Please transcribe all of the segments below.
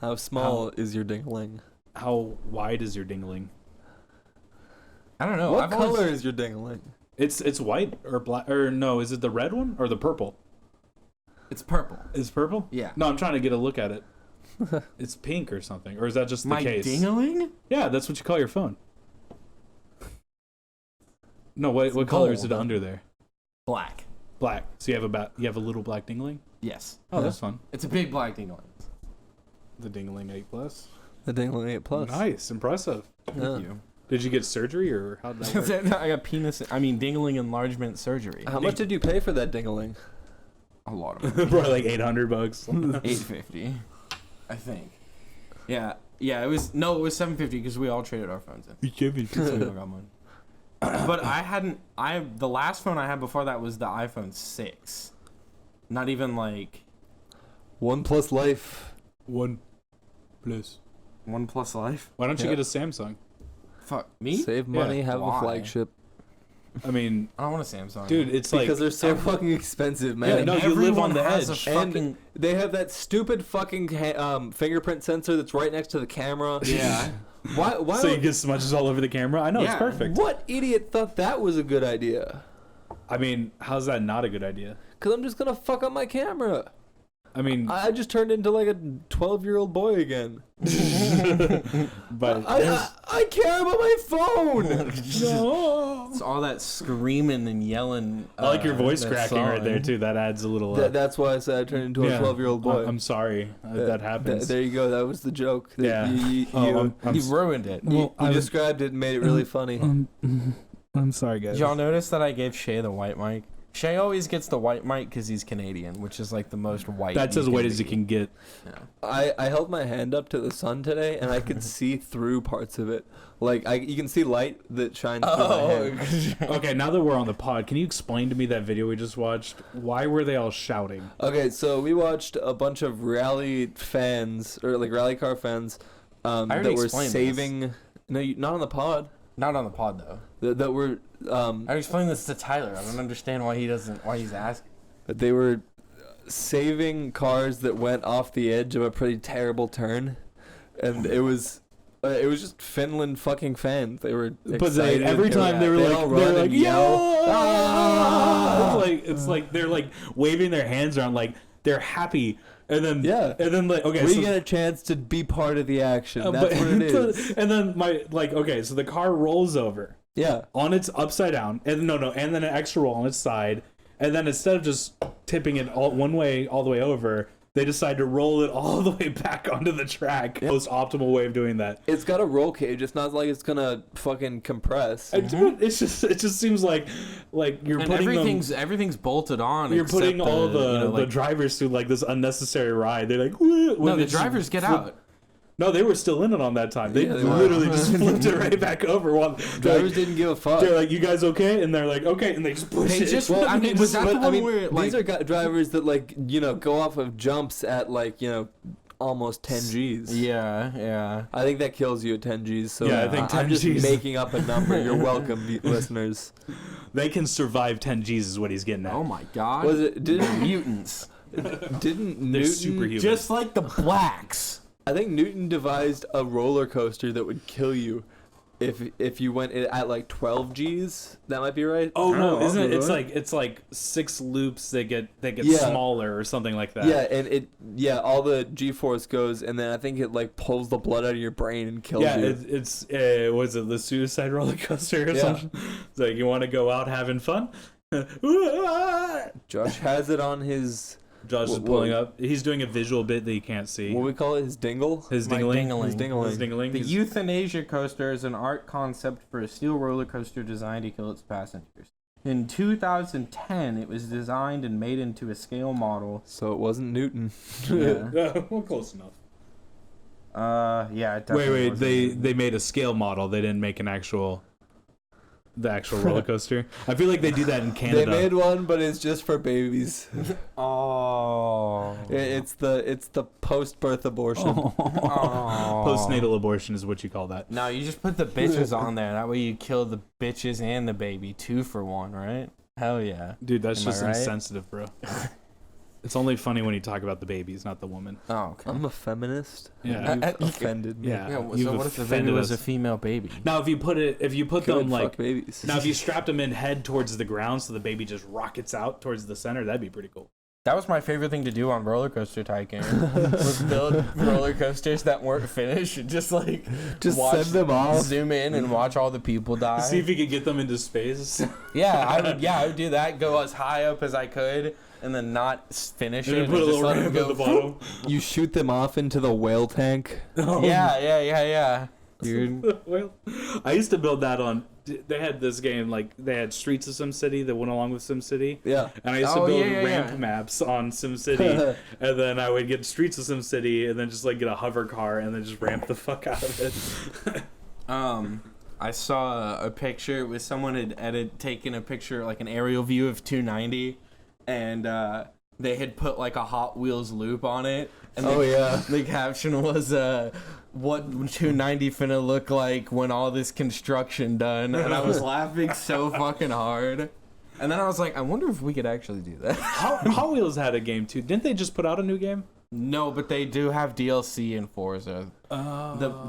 How small is your dingling? How wide is your dingling? I don't know. What color is your dingling? It's white or black, or no, is it the red one or the purple? It's purple. Is it purple? Yeah. No, I'm trying to get a look at it. It's pink or something, or is that just the My case? ding-a-ling? Yeah, that's what you call your phone. No, what color is it gold. under there? Black. Black. So you have a little black dingling? Yes. Oh, that's fun. It's a big black ding-a-ling. The dingling 8 Plus. The dingling 8 Plus. Nice, impressive. Thank Yeah. you. Did you get surgery or how did that work? I got dingling enlargement surgery. How much did you pay for that dingling? A lot of it. Probably like $800. $850, I think. Yeah, it was $750 because we all traded our phones in. So we all got money. But the last phone I had before that was the iPhone 6. Not even like OnePlus Life. One plus. OnePlus Life. Why don't you Yeah. get a Samsung? Fuck me. Save money, Yeah. have Why? a flagship. I mean, I don't want a Samsung. dude, it's like Because they're so fucking expensive, man. Yeah, no, you live on the has edge. A fucking, They have that stupid fucking fingerprint sensor that's right next to the camera. yeah. Why? so you get smudges all over the camera. I know it's Yeah. perfect. What idiot thought that was a good idea? I mean, how's that not a good idea? Because I'm just gonna fuck up my camera. I mean, I just turned into like a 12-year-old boy again. but I care about my phone. no. It's all that screaming and yelling. I like your voice that cracking right there song. too. That adds a little. That's why I said I turned into a yeah. 12-year-old boy. I'm sorry that happens. There you go. That was the joke. Yeah. You, Oh, I'm You ruined it. you described it and made it really funny. I'm sorry, guys. Did y'all notice that I gave Shay the white mic? Shay always gets the white mic because he's Canadian, which is like the most white. That's as white as you be. can get. Yeah. I held my hand up to the sun today and I could see through parts of it. Like you can see light that shines through my hand. Okay, now that we're on the pod, can you explain to me that video we just watched? Why were they all shouting? Okay, so we watched a bunch of rally fans or like rally car fans already that were explained saving. No, not on the pod. Not on the pod though. That were I explained this to Tyler. I don't understand why he's asking. they were saving cars that went off the edge of a pretty terrible turn, and it was just Finland fucking fans. They were But excited. every time they were all like, run and yell. yeah! It's like they're like waving their hands around like they're happy, and then like okay, we so, get a chance to be part of the action. That's but- what it is. And then so the car rolls over Yeah. on its upside down, and and then an extra roll on its side, and then instead of just tipping it all one way all the way over, they decide to roll it all the way back onto the track. Most optimal way of doing that. It's got a roll cage. It's not like it's gonna fucking compress. It just seems like you're And putting everything's bolted on. you're putting except all the drivers through like this unnecessary ride. They're like, No, the drivers get out. No, they were still in it on that time. They Yeah, they were. literally just flipped it right back over. While Drivers didn't give a fuck. they're like, "You guys okay?" And they're like, "Okay," and they just push They it. just- Well, I mean, was that the one where, like- these are drivers that go off of jumps at almost 10 G's. Yeah. I think that kills you at 10 G's. So Yeah, I think 10 I'm just Gs. making up a number. You're welcome, listeners. They can survive 10 G's is what he's getting at. Oh my god. Was it didn't mutants? didn't They're Newton superhuman. Just like the blacks. I think Newton devised a roller coaster that would kill you if you went at like 12 G's. That might be right. Oh no, Oh, isn't it? really? It's like 6 loops that get Yeah. smaller or something like that. Yeah, and all the G-force goes, and then I think it like pulls the blood out of your brain and kills Yeah, you. it's was it the suicide roller coaster or Yeah. something? It's like, you want to go out having fun? Josh has it on his Josh is What- pulling up. He's doing a visual bit that you can't see. what we call it, his dingle. His My dingling. dingling. His dingling. His dingling. The His- euthanasia coaster is an art concept for a steel roller coaster designed to kill its passengers. In 2010, it was designed and made into a scale model. So it wasn't Newton. Yeah. well, close enough. Yeah. It definitely Wait. wasn't. They made a scale model. They didn't make the actual roller coaster. I feel like they do that in They Canada. made one, but it's just for babies. Oh. It's the post-birth abortion. Oh. Postnatal abortion is what you call that. No, you just put the bitches on there. That way you kill the bitches and the baby. 2 for 1, right? Hell yeah. Dude, that's Am I just right? insensitive, bro. It's only funny when you talk about the babies, not the woman. Oh, okay. I'm a feminist. Yeah. You've offended me. Yeah. Yeah, You've so what if the baby offended was a us. female baby? Now, if you put Good them fuck like babies. now, if you strapped them in head towards the ground, so the baby just rockets out towards the center, that'd be pretty cool. That was my favorite thing to do on Roller Coaster Tycoon. Was build roller coasters that weren't finished and just send them off. zoom in and watch all the people die. See if you could get them into space. I would do that. Go as high up as I could, and then not finish And it. then put a and just little let it ramp go. at the bottom. You shoot them off into the whale tank. Yeah. Dude. Well, I used to build that on. They had this game they had Streets of SimCity that went along with SimCity. Yeah. And I used to build ramp yeah. maps on SimCity, and then I would get Streets of SimCity, and then just get a hover car, and then just ramp the fuck out of it. I saw a picture with someone had taken a picture, an aerial view of 290, and they had put a Hot Wheels loop on it. And the caption was, what 290 finna look like when all this construction done? And I was laughing so fucking hard. And then I was like, I wonder if we could actually do that. Hot Wheels had a game too. Didn't they just put out a new game? No, but they do have DLC in Forza.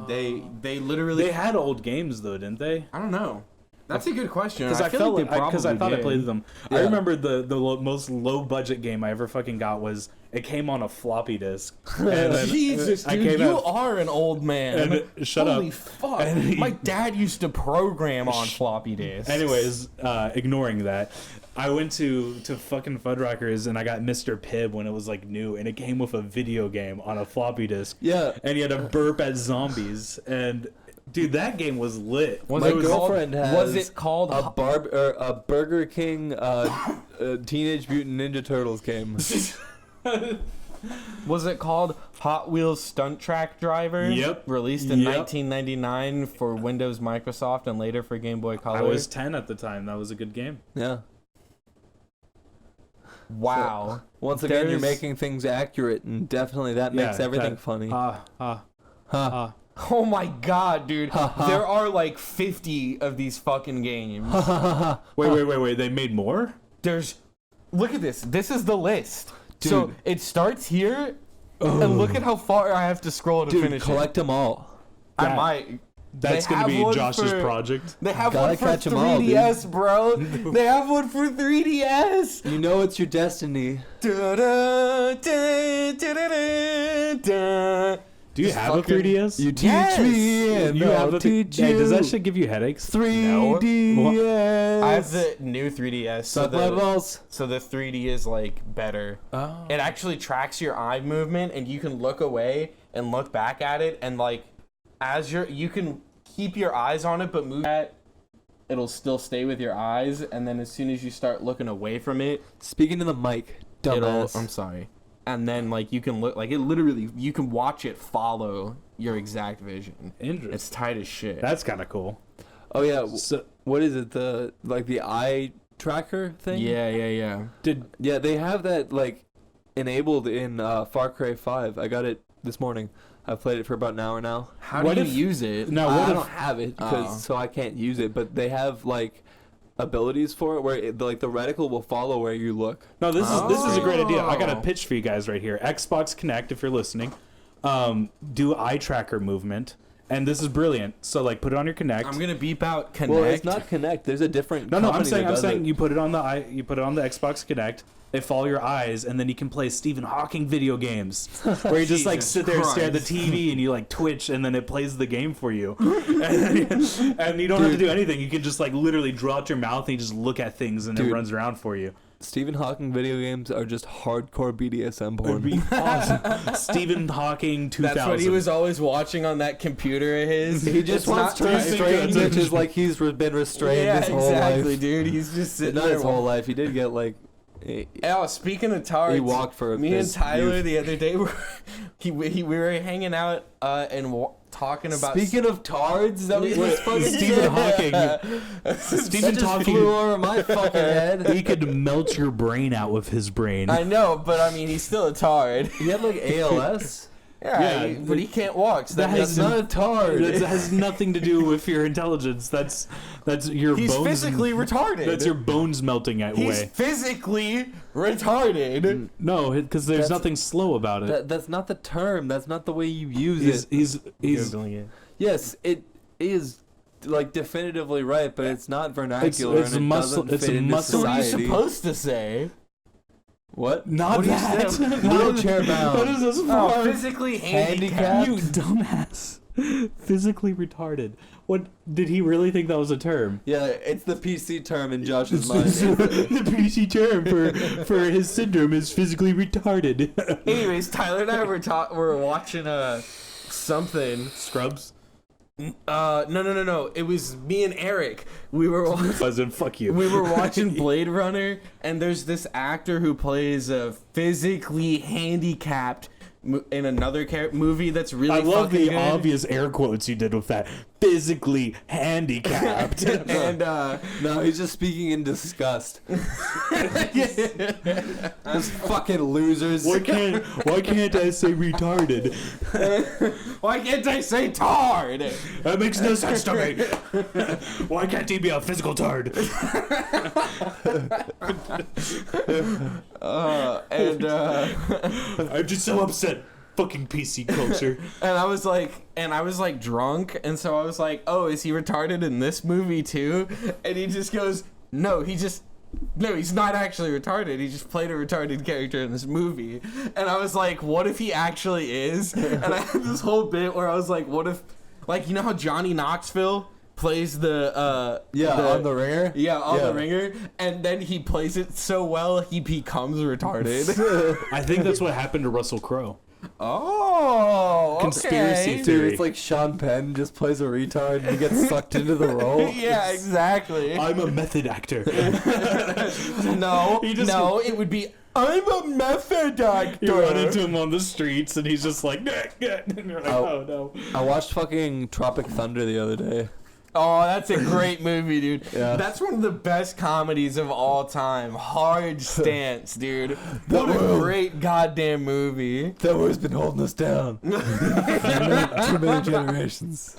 They literally... They had old games though, didn't they? I don't know. That's a good question. Because I thought I played them. Yeah. I remember the most low budget game I ever fucking got was it came on a floppy disk. And then Jesus, dude, you are an old man. And shut Holy up. fuck. And My dad used to program on floppy disks. Anyways, ignoring that, I went to fucking Fuddruckers and I got Mr. Pibb when it was new, and it came with a video game on a floppy disk. Yeah. And you had to burp at zombies, and dude, that game was lit. My girlfriend was has it called a Burger King Teenage Mutant Ninja Turtles game. Was it called Hot Wheels Stunt Track Driver? Yep. Released in 1999 for Windows, Microsoft, and later for Game Boy Color. I was 10 at the time. That was a good game. Yeah. Wow. Once again, you're There's- making things accurate, and definitely that makes everything funny. Oh my god, dude. There are 50 of these fucking games. Wait. They made more? Look at this. This is the list. Dude. So it starts here, and look at how far I have to scroll to Dude, finish collect them all. it. I Yeah. might. That's They going to have be one Josh's for- project. They have Gotta one for catch 'em all, dude. 3DS, bro. They have one for 3DS. You know it's your destiny. Do you Just have a fucking- 3DS? You teach Yes! me, and You have I'll a teach Hey, you. does that shit give you headaches? 3DS. I have the new 3DS. Suck my balls. So the 3D is better. Oh. It actually tracks your eye movement, and you can look away and look back at it, and you can keep your eyes on it, but move it, it'll still stay with your eyes, and then as soon as you start looking away from it, Speaking to the mic, dumbass. I'm sorry. And then you can look it literally, you can watch it follow your exact vision. Interesting. It's tight as shit. That's kind of cool. Oh yeah. So, What is it? The eye tracker thing? Yeah. Yeah, they have that enabled in Far Cry 5. I got it this morning. I've played it for about an hour now. How What do if- you use it? now, I what don't if... have it Oh. so I can't use it. But they have abilities for it where the reticle will follow where you look. No, this is a great idea. I got a Oh. pitch for you guys right here. Xbox Connect, if you're listening, do eye tracker movement, and this is brilliant. So put it on your Connect. I'm gonna beep out Connect. Well, it's not Connect. There's a different. No, I'm company saying that does it. you put it on the Xbox Connect. They follow your eyes, and then you can play Stephen Hawking video games, where you just Jesus sit there and stare at the Christ. TV, and you twitch, and then it plays the game for you, and you don't have to do anything. You can just literally draw out your mouth, and you just look at things, and it Dude. runs around for you. Stephen Hawking video games are just hardcore BDSM porn. It'd be awesome. Stephen Hawking 2000. That's what he was always watching on that computer of his. He just It's wants to not restrain typing. bitches like he's been restrained Yeah, his whole exactly, life. dude. He's just sitting Not there. his whole life. He did get Oh, speaking of tards, he walked for me and his Tyler youth. the other day we were hanging out and talking about. Speaking of tards, that was Wait, fucking Stephen Hawking. Stephen Stephen just flew over my fucking head. He could melt your brain out with his brain. I know, but I mean, he's still a tard. He had ALS. Yeah, but he can't walk. So that That's not a tard. That has nothing to do with your intelligence. That's your he's bones. physically retarded. That's your bones melting He's away. physically retarded. No, because there's That's- nothing slow about it. That's not the term. That's not the way you use it. He's Googling it. Yes, it is like definitively right, but it's not vernacular. It's and it muscle- doesn't it's fit a into muscle- What are you society. supposed to say? What? not What do you that. say? Wheelchair bound. What is this for? Oh, physically handicapped. You dumbass. Physically retarded. What did he really think that was a term? Yeah, it's the PC term in Josh's the mind. PC term for his syndrome is physically retarded. Anyways, Tyler and I were watching something. Scrubs. No. It was me and Eric. We were Fuck you. we were watching Blade Runner, and there's this actor who plays a physically handicapped in another movie that's really. I love fucking the good. obvious air quotes you did with that. Physically handicapped. And No, he's just speaking in disgust. Those fucking losers. Why can't I say retarded? why can't I say tard? That makes no sense to me. Why can't he be a physical tard? I'm just so upset. Fucking PC culture. And I was like drunk, and so I was like, oh, is he retarded in this movie too? And he just goes, no, he's not actually retarded. He just played a retarded character in this movie. And I was like, what if he actually is? And I had this whole bit where I was like, what if, like, you know how Johnny Knoxville plays the on the ringer? Yeah, on the ringer, and then he plays it so well he becomes retarded. I think that's what happened to Russell Crowe. Oh, okay. Conspiracy Dude, it's like Sean Penn just plays a retard and he gets sucked into the role. Yeah, exactly. I'm a method actor. No, He just- no, it would be I'm a method actor. You run into him on the streets and he's just like, and you're like, oh no. I watched fucking Tropic Thunder the other day. Oh, that's a great movie, dude. Yeah. That's one of the best comedies of all time. Hard Stance, dude. What a world. great goddamn movie. That war's been holding us down. Too many generations.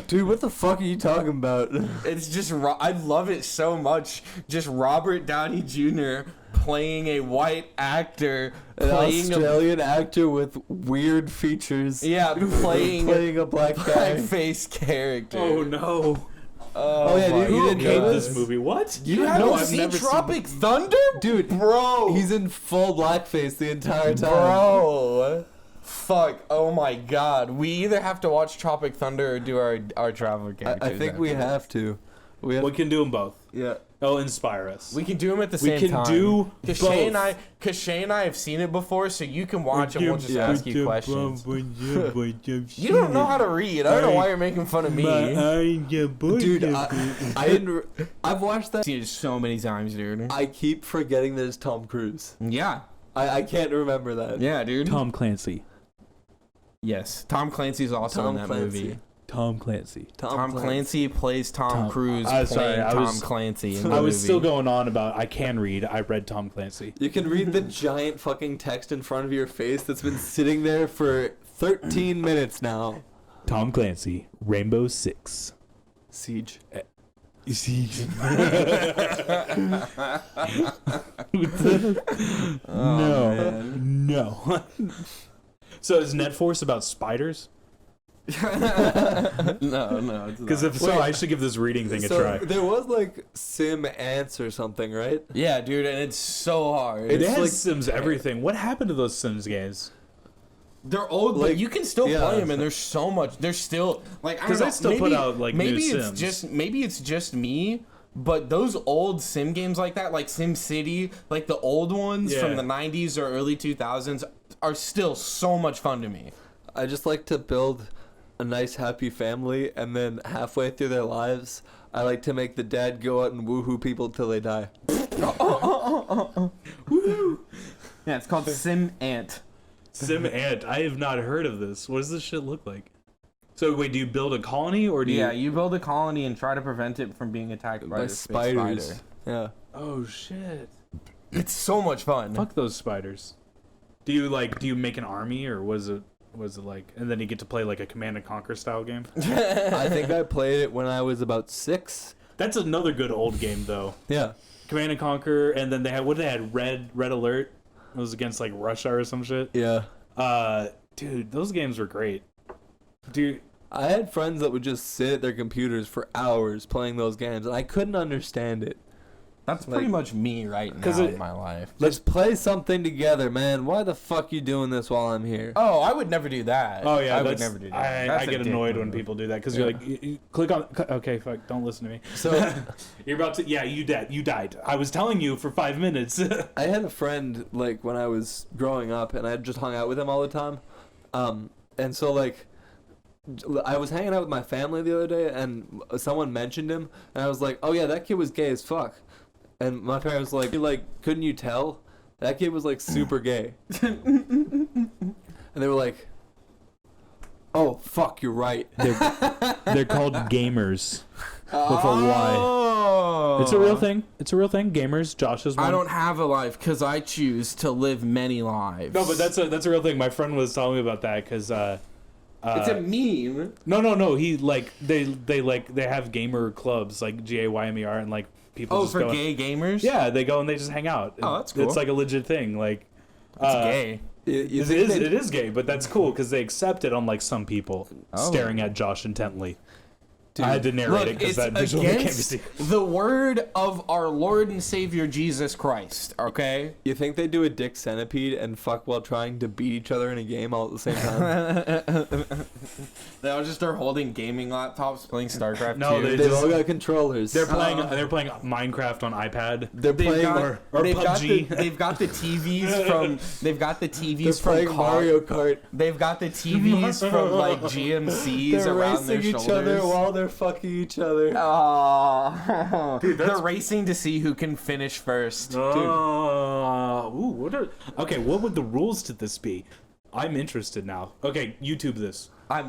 Dude, what the fuck are you talking about? It's just, I love it so much. Just Robert Downey Jr. playing a white actor, An playing Australian actor with weird features. playing a black guy. blackface character. Oh no. Oh, yeah, my dude, you didn't Hate know this this movie. What? You No, haven't I've seen never Tropic Thunder? Dude, Bro. He's in full blackface the entire time. Bro. Fuck. Oh my god. We either have to watch Tropic Thunder or do our travel characters. I think we after. have to. We have We can do them both. yeah. They'll inspire us. We can do them at the We same can time. do Cause Shay both. and I have seen it before, so you can watch and we'll just ask you questions. You don't know how to read. I don't know why you're making fun of me. Dude, I didn't. I've watched that. I've seen it so many times, dude. I keep forgetting that it's Tom Cruise. Yeah. I can't remember that. Yeah, dude. Tom Clancy. Yes. Tom Clancy's also Tom in that Clancy. movie. Tom Clancy. Tom Clancy plays Tom Cruise I'm sorry, playing I Tom was- Clancy in the I was movie. still going on about I can read. I read Tom Clancy. You can read the giant fucking text in front of your face that's been sitting there for 13 minutes now. Tom Clancy, Rainbow Six. Siege. Siege. No. So is Net Force about spiders? no, it's Because not. if so, Wait. I should give this reading thing a So try. there was like Sim Ants or something, right? Yeah, dude, and it's so hard. It It's has like- Sims everything. What happened to those Sims games? They're old, Like, but you can still yeah. play them, and there's so much. There's still like I don't 'Cause know. they still maybe, put out, like, maybe new it's Sims. maybe it's just me, but those old Sim games like that, like Sim City, like the old ones Yeah. from the '90s or early 2000s, are still so much fun to me. I just like to build a nice happy family, and then halfway through their lives, I like to make the dad go out and woohoo people till they die. Yeah, it's called Sim Ant. Sim Ant. I have not heard of this. What does this shit look like? So wait, do you build a colony or do Yeah, you? you build a colony and try to prevent it from being attacked by By a big spiders. spider. Yeah. Oh shit! It's so much fun. Fuck those spiders. Do you make an army, or was it like, and then you get to play like a Command and Conquer style game? I think I played it when I was about 6. That's another good old game though. Yeah. Command and Conquer, and then they had Red Alert. It was against like Russia or some shit. Yeah. Dude, those games were great. Dude, I had friends that would just sit at their computers for hours playing those games, and I couldn't understand it. That's pretty much me right now in my life. Let's play something together, man. Why the fuck you doing this while I'm here? Oh, I would never do that. oh yeah, I would never do that. I get annoyed when people do that because you're like, you click on. Okay, fuck, don't listen to me. So You're about to. Yeah, you died. I was telling you for 5 minutes. I had a friend like when I was growing up, and I just hung out with him all the time. And so like, I was hanging out with my family the other day, and someone mentioned him, and I was like, "Oh yeah, that kid was gay as fuck." And my parents were like, "Couldn't you tell? That kid was like super gay." And they were like, "Oh fuck, you're right." They're called gamers with a Y. Oh. It's a real thing. It's a real thing. Gamers. Josh is one. I don't have a life because I choose to live many lives. No, but that's a real thing. My friend was telling me about that because. It's a meme. No. He like they have gamer clubs like GAYMER and like people. Oh, just for go gay gamers? Yeah, they go and they just hang out. Oh, that's cool. It's like a legit thing. Like It's gay. It is gay, but that's cool because they accept it, unlike some people staring at Josh intently. Dude, I had to narrate it because that visual can't be seen. The word of our Lord and Savior Jesus Christ. Okay. You think they do a dick centipede and fuck while trying to beat each other in a game all at the same time? They all just start holding gaming laptops playing StarCraft. No, 2. They've all got controllers. They're playing Minecraft on iPad. They're playing or PUBG. They've got the TVs from. They've got the TVs They're from playing Mario Kart. They've got the TVs from like GMCs They're around their racing shoulders. each other while they're fucking each other. Oh, dude, they're racing to see who can finish first. Okay, what would the rules to this be? I'm interested now. Okay, YouTube this. Oh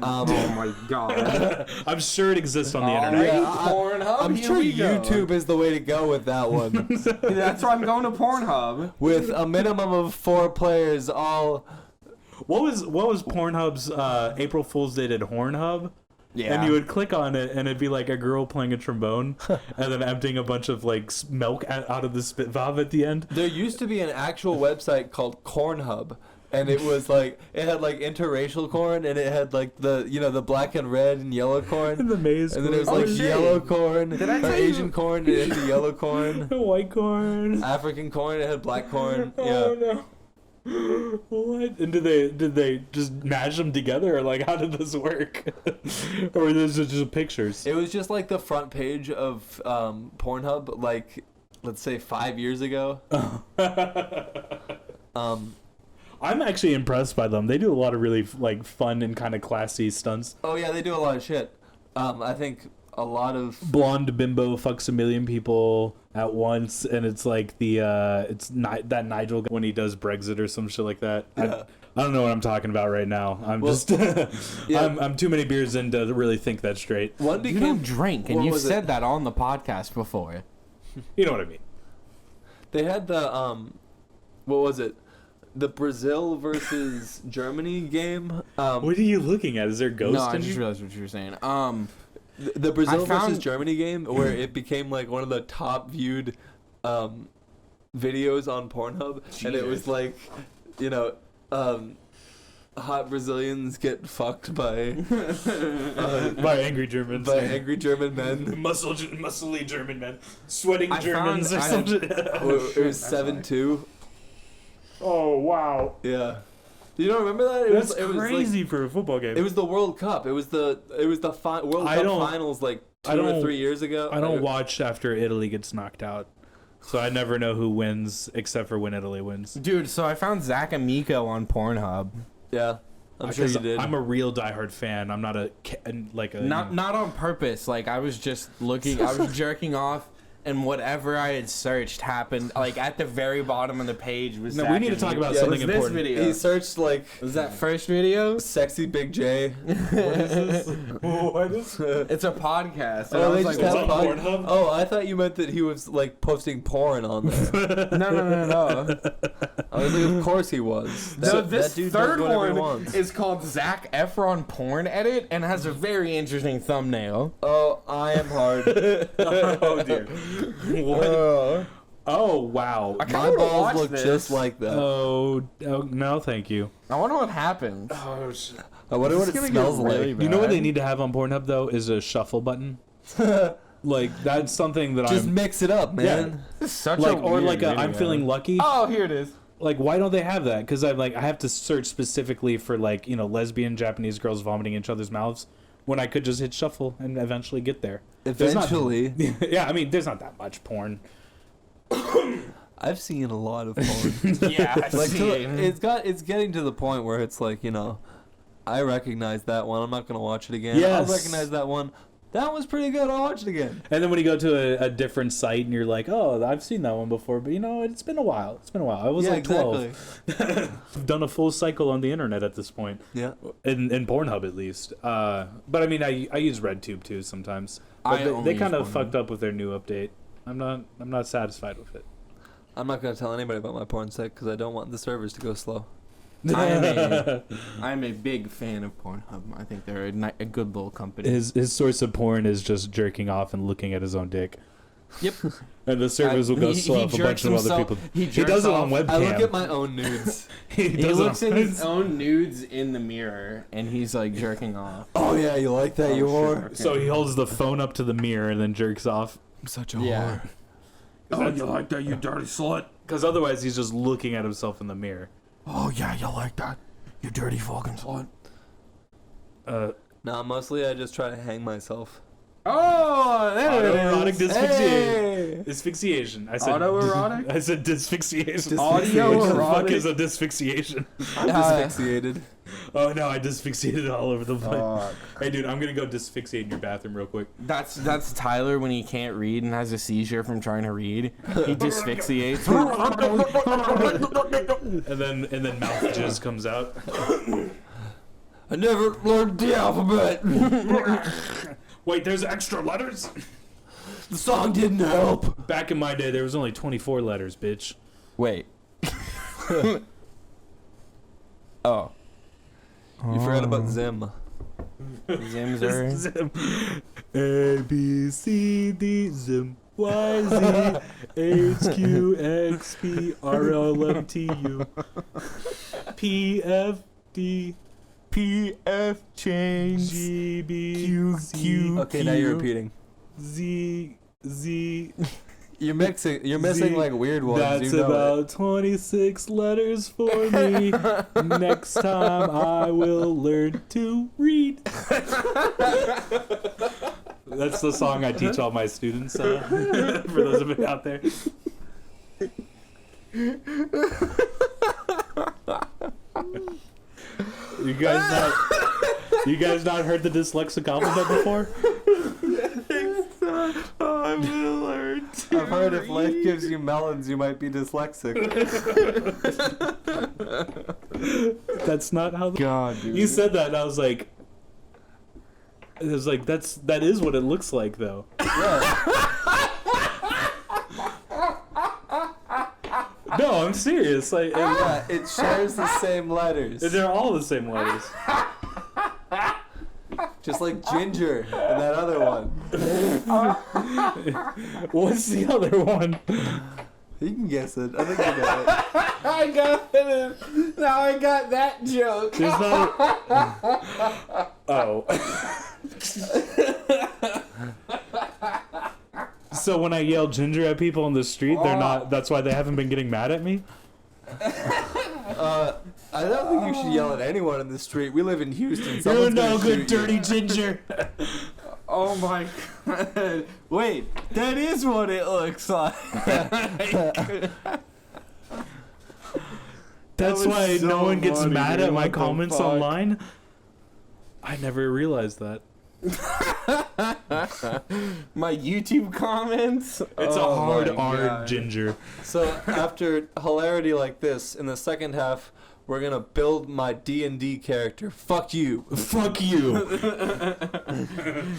my god. I'm sure it exists on the internet. Yeah, Pornhub. I'm sure YouTube is the way to go with that one. That's why I'm going to Pornhub. With a minimum of 4 players, all. What was Pornhub's April Fool's Day at Hornhub? Yeah. And you would click on it, and it'd be like a girl playing a trombone, and then emptying a bunch of like milk out of the spit valve at the end. There used to be an actual website called Cornhub. And it was like, it had like interracial corn, and it had like the black and red and yellow corn. And the maize And then it was corn. like yellow corn, Did I or tell you- Asian corn, and it had the yellow corn. White corn. African corn, it had black corn. Oh Yeah. no. What? And did they just mash them together, or like how did this work? Or were those just pictures? It was just like the front page of Pornhub, like, let's say 5 years ago. I'm actually impressed by them. They do a lot of really like fun and kind of classy stunts. Oh yeah, they do a lot of shit. I think a lot of Blonde bimbo fucks a million people at once, and it's like that Nigel guy when he does Brexit or some shit like that. Yeah. I don't know what I'm talking about right now. I'm Yeah. I'm too many beers in to really think that straight. one You became don't drink, and what you've was it? said that on the podcast before. You know what I mean? They had the what was it? The Brazil versus Germany game. What are you looking at? Is there ghost No, I in just you? realized what you were saying. The Brazil I found- versus Germany game, where it became like one of the top viewed videos on Pornhub, and it was like, hot Brazilians get fucked by By angry Germans. by angry German men. Muscly German men. Sweating I Germans found- or I something. It was 7-2. Oh, wow. Yeah. You don't remember that? It That's was crazy for a football game. It was the World Cup. It was the World I Cup don't- finals like I 2 or don't- 3 years ago. I don't watch after Italy gets knocked out. So I never know who wins except for when Italy wins. dude, so I found Zach Amico on Pornhub. Yeah. I'm sure Because you did. I'm a real diehard fan. I'm not a Not on purpose. Like I was just looking. I was jerking off, and whatever I had searched happened. Like at the very bottom of the page was. No, Zach we need to and talk me. about Yeah, something it was important. This video. He searched like Was that first video? sexy Big J. What is this? It's a podcast. And I Oh, was they like, just it's have on what? Pornhub? Oh, I thought you meant that he was like posting porn on there. No. I was like, of course he was. So this that dude does third whatever he one wants. is called Zac Efron Porn Edit and has a very interesting thumbnail. Oh, I am hard. Oh dear. What? Oh wow. I kinda My wanna balls watch look this. just like that. Oh no, thank you. I wonder what happens. Oh shit. I wonder what This it is gonna smells get really like. bad. You know what they need to have on Pornhub though is a shuffle button. Like that's something that Just I'm mix it up, man. This is such like, a or weird like a I'm video. feeling lucky. Oh, here it is. Like why don't they have that? Because I have to search specifically for like lesbian Japanese girls vomiting in each other's mouths when I could just hit shuffle and eventually get there. There's not- Eventually, Yeah, I mean there's not that much porn. I've seen a lot of porn. Yeah, I Like see. it's getting to the point where it's like, I recognize that one. I'm not gonna watch it again. Yes. I'll recognize that one. That was pretty good. I'll watch it again. And then when you go to a different site and you're like, oh, I've seen that one before, but it's been a while. It's been a while. I was like 12. I've done a full cycle on the internet at this point. Yeah. In Pornhub at least. But I mean, I use RedTube too sometimes. But only they kind use of Pornhub. fucked up with their new update. I'm not satisfied with it. I'm not gonna tell anybody about my porn site because I don't want the servers to go slow. I'm a big fan of Pornhub. I think they're a good little company. His source of porn is just jerking off and looking at his own dick. Yep. And the servers will go He slow if a bunch jerks of other himself- people. he He jerks does it on off. webcam. I look at my own nudes. He He does it looks on- at his own nudes in the mirror and he's like jerking off. Oh yeah, you like that, you Oh, whore? shit. So he holds the phone up to the mirror and then jerks off. I'm such a Yeah. whore. Oh, you like that, you dirty slut? Because otherwise he's just looking at himself in the mirror. Oh yeah, you like that? You dirty fucking slut. Nah, mostly I just try to hang myself. Oh, there it Autoerotic is. dysphyxiation. Asphyxiation. I said Autoerotic? I said dysphyxiation. Audio What the fuck erotic? is a dysphyxiation? I'm asphyxiated. Oh no, I dysphyxiated all over the place. Hey dude, I'm gonna go dysphyxiate in your bathroom real quick. That's Tyler when he can't read and has a seizure from trying to read. He dysphyxiates. And then mouth jizz comes out. I never learned the alphabet. Wait, there's extra letters? The song didn't help. Back in my day, there was only 24 letters, bitch. Wait. Oh. You forgot about Zim. Zimzer. Zim. A, B, C, D, Zim. Y, Z, H, Q, X, P, R, L, M, T, U. P, F, D, P F change. G, B, Q, C, Q. Okay, now you're repeating. Z, Z. You're missing like weird ones. That's you know about 26 letters for me. Next time I will learn to read. That's the song I teach all my students. For those of you out there. You guys not heard the dyslexic alphabet before? I'm gonna learn. I've heard if life gives you melons, you might be dyslexic. That's not how. God, dude. You said that, and I was like, that is what it looks like, though. No, I'm serious. Like, Yeah, it shares the same letters. they're all the same letters. Just like ginger and that other one. What's the other one? You can guess it. I think you got it. I got it. Now I got that joke. There's not. Oh. So when I yell ginger at people on the street, they're not. That's why they haven't been getting mad at me. I don't think you should yell at anyone in the street. We live in Houston. You're Someone's no gonna good, shoot you. dirty ginger. Oh my god. Wait, that is what it looks like. That's was why so no one gets funny, mad dude. at my What the comments fuck? online. I never realized that. My YouTube comments. It's a hard my R God. ginger. So after hilarity like this, in the second half, we're gonna build my D&D character. Fuck you. Fuck you.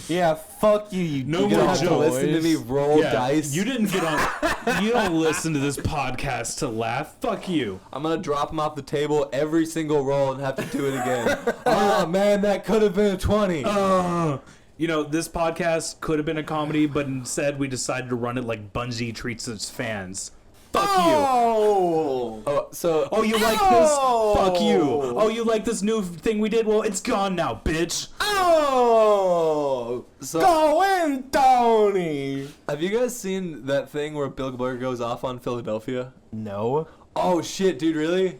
Yeah, fuck you. You No You're more gonna have to jokes. listen to me roll Yeah, dice. you didn't get on. You don't listen to this podcast to laugh. Fuck you. I'm gonna drop him off the table every single roll and have to do it again. Oh man, that could have been a 20. You know, this podcast could have been a comedy, but instead we decided to run it like Bungie treats its fans. Fuck you. Oh, so Oh, you like this? Fuck you. Oh, you like this new thing we did? Well, it's gone now, bitch. Oh, so going Tony. have you guys seen that thing where Bill Burr goes off on Philadelphia? No. Oh shit, dude, really?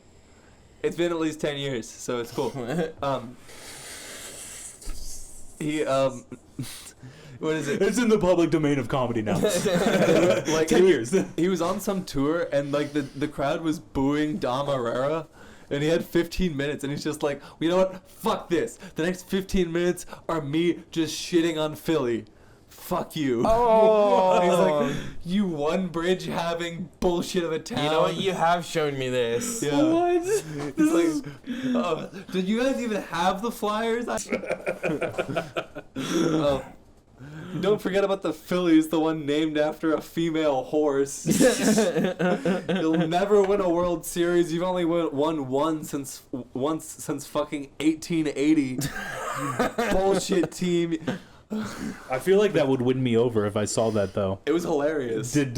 It's been at least 10 years, so it's cool. He what is it? It's in the public domain of comedy now. Like 10 years. He was on some tour and like the crowd was booing Dom Herrera. And he had 15 minutes, and he's just like, you know what? Fuck this. The next 15 minutes are me just shitting on Philly. Fuck you. Oh. He's like, you one bridge having bullshit of a town. You know what? You have shown me this. Yeah. What? He's like, oh, did you guys even have the flyers? Oh. Don't forget about the Phillies, the one named after a female horse. You'll never win a World Series. You've only won once since fucking 1880. Bullshit team. I feel like that would win me over if I saw that though. It was hilarious. Did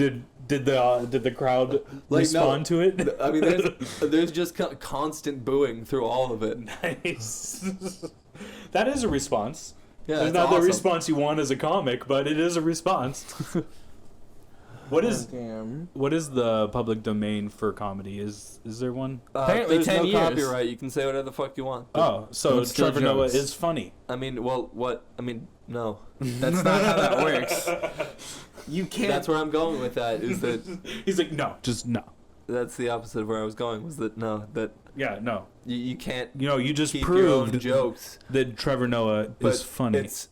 the crowd respond to it? I mean, there's just constant booing through all of it. Nice. That is a response. Yeah, It's it's not the awesome. response you want as a comic, but it is a response. What is the public domain for comedy? Is there one? Apparently there's 10 no years. copyright. You can say whatever the fuck you want. Oh, so Don't steal Trevor Noah jokes. is funny. I mean, well, what? I mean, no. That's not how that works. You can't. That's where I'm going with that. Is that He's like, no, just no. that's the opposite of where I was going. Was that no? That Yeah, no. you can't You know, you just keep your own proved jokes. that Trevor Noah But is funny. it's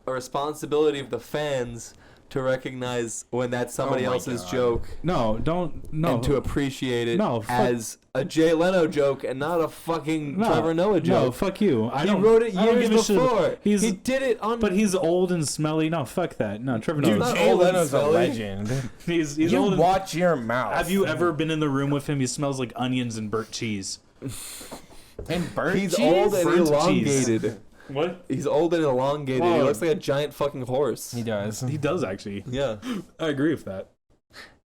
a responsibility of the fans to recognize when that's somebody Oh my else's God. joke No, don't. No. and to appreciate it No, fuck- as a Jay Leno joke and not a fucking No, Trevor Noah No, joke. fuck you. He wrote it I don't years give a shit. before. He's, He did it on. but he's old and smelly. No, fuck that. No, Trevor Dude, Noah. not Jay old and Leno's a smelly. legend. He's You old. And, watch your mouth. have you ever been in the room with him? He smells like onions and burnt cheese. And burnt He's cheese? old and Burnt cheese. elongated. What? He's old and elongated. He Whoa. looks like a giant fucking horse. He does. He does actually. Yeah. I agree with that.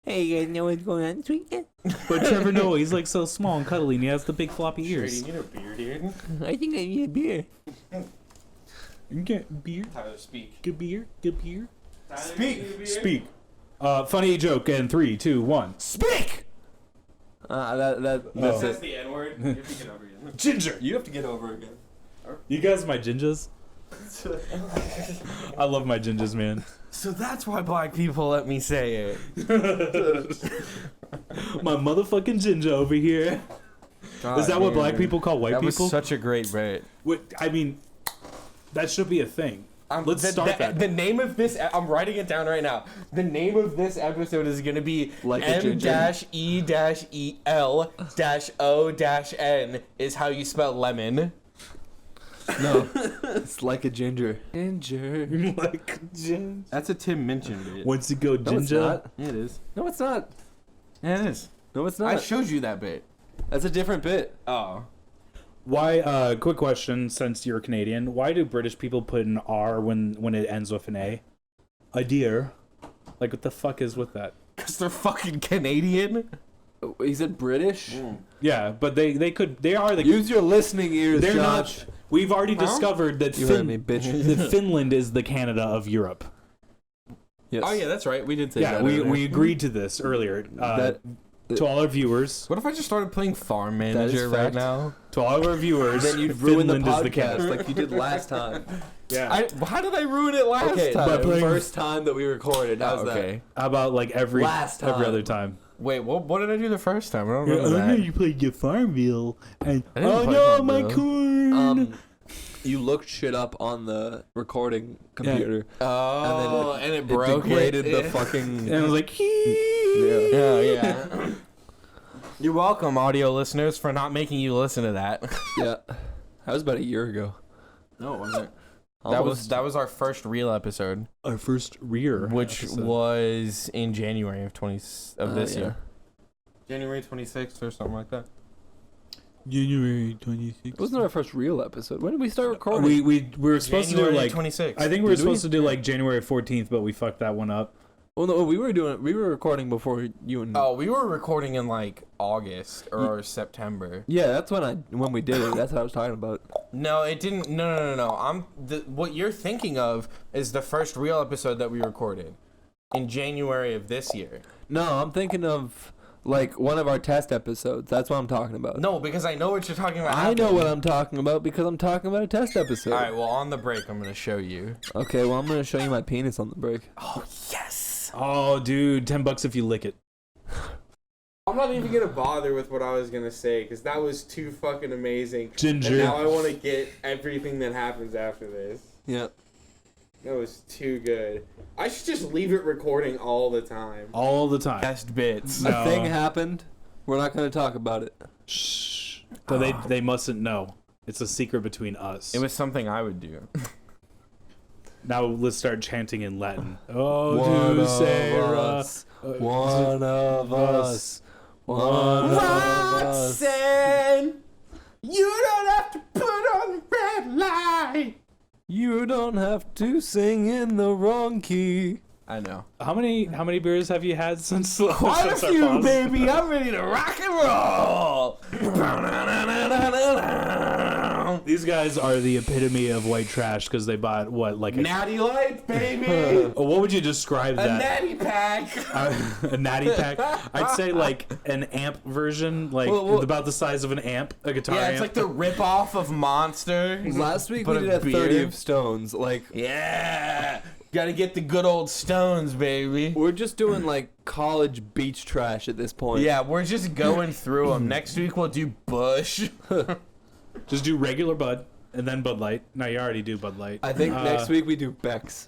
Hey, you guys know what's going on this weekend? But Trevor Noah, he's like so small and cuddly, and he has the big floppy ears. need a beer, dude? I think I need a beer. You get beer? Tyler, speak. Good beer? Good beer? Speak. Speak. Funny joke in 3, 2, 1. Speak! That's it. the N-word. You have to get over it. Ginger. You have to get over again. You guys, my gingers. I love my gingers, man. So that's why black people let me say it. My motherfucking ginger over here. Is that what black people call white That people? was such a great bit. I mean, that should be a thing. Let's start that. The name of this, I'm writing it down right now. The name of this episode is going to be Like a ginger. M-E-El-O-N is how you spell lemon. No. It's like a ginger. Ginger. Like ginger. That's a Tim Minchin bit. Once you go No, it's ginger. not. Yeah, it is. No, it's not. Yeah, it is. No, it's I not. showed you that bit. That's a different bit. Oh. Why? Quick question. Since you're Canadian, why do British people put an R when it ends with an A? A deer. Like, what the fuck is with that? Because they're fucking Canadian? He said British? Yeah, but they are the. Use your listening ears, They're Josh. not. We've already discovered that You heard me, bitch. that Finland is the Canada of Europe. Yes. Oh, yeah, that's right. We did say Yeah, that. we earlier. agreed to this earlier. To all our viewers, What if I just started playing Farm Manager right fact. now? to all of our viewers, Then you'd ruin the Finland is the podcast Canada. like you did last time. Yeah. How did I ruin it last Okay, time? But playing- first time that we recorded. How's okay. How about like every Last every time. other time? Wait, what did I do the first time? I don't Yeah, remember I know that. you played your Farmville, and I didn't oh play no, my Farmville. corn. that? You looked shit up on the recording computer. Oh, and it broke degraded the fucking. And it was like, yeah. You're welcome, audio listeners, for not making you listen to that. Yeah. That was about a year ago. No, it wasn't. Almost. That was our first real episode, our first rear, which episode. was in January of this year. January 26th or something like that. January 26th. It wasn't our first real episode. When did we start recording? We were supposed to do like 26th. I think we were supposed to do like January 14th, but we fucked that one up. Well, no, we were recording before you and. Oh, we were recording in like August or September. Yeah, that's when we did it. That's what I was talking about. No, it didn't. No. What you're thinking of is the first real episode that we recorded in January of this year. No, I'm thinking of like one of our test episodes. That's what I'm talking about. No, because I know what you're talking about. I know what I'm talking about because I'm talking about a test episode. All right, well, on the break, I'm going to show you. Okay, well, I'm going to show you my penis on the break. Oh, yes. Oh, dude, $10 if you lick it. I'm not even gonna bother with what I was gonna say because that was too fucking amazing. Ginger. And now I want to get everything that happens after this. Yeah. That was too good. I should just leave it recording all the time. All the time. Best bits. No. A thing happened. We're not going to talk about it. Shh. So they mustn't know. It's a secret between us. It was something I would do. Now let's start chanting in Latin. Oh, One do of Sarah. us. One of us. One of us. Roxanne, you don't have to put on the red light. You don't have to sing in the wrong key. I know. How many beers have you had since? Quite a since our few, pause? baby. I'm ready to rock and roll. These guys are the epitome of white trash because they bought what, like a Natty Lights, baby. what would you describe A that? natty pack. A natty pack. I'd say like an amp version, like Well, about the size of an amp, a guitar Yeah, amp. it's like the rip-off of Monster. Last week we But did a a 30 beer? of Stones. Like, Yeah. Gotta get the good old Stones, baby. we're just doing like college beach trash at this point. Yeah, we're just going through them. Next week we'll do Bush. Just do regular Bud and then Bud Light. No, you already do Bud Light. I think next week we do Beck's.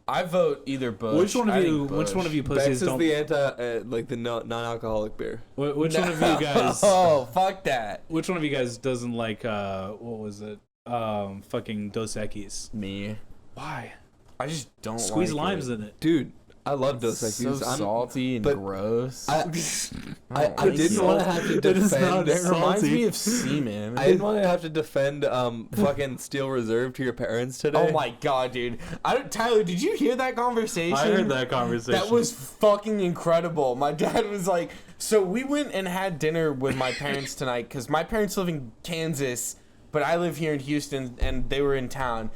I vote either Bush. Which one I of think you? Which Bush. one of you Beck's pussies is don't? the like the non-alcoholic beer. Which one of you guys? Oh, fuck that. Which one of you guys doesn't like? What was it? Fucking Dos Equis. Me. Why? I just don't Squeeze like limes it. in it. Dude, I love Dos Equis. So salty and but gross. I didn't want to have to It is defend. not It reminds salty. me of semen. I didn't want to have to defend fucking Steel Reserve to your parents today. Oh my god, dude. Tyler, did you hear that conversation? I heard that conversation. That was fucking incredible. My dad was like, so we went and had dinner with my parents tonight because my parents live in Kansas, but I live here in Houston and they were in town.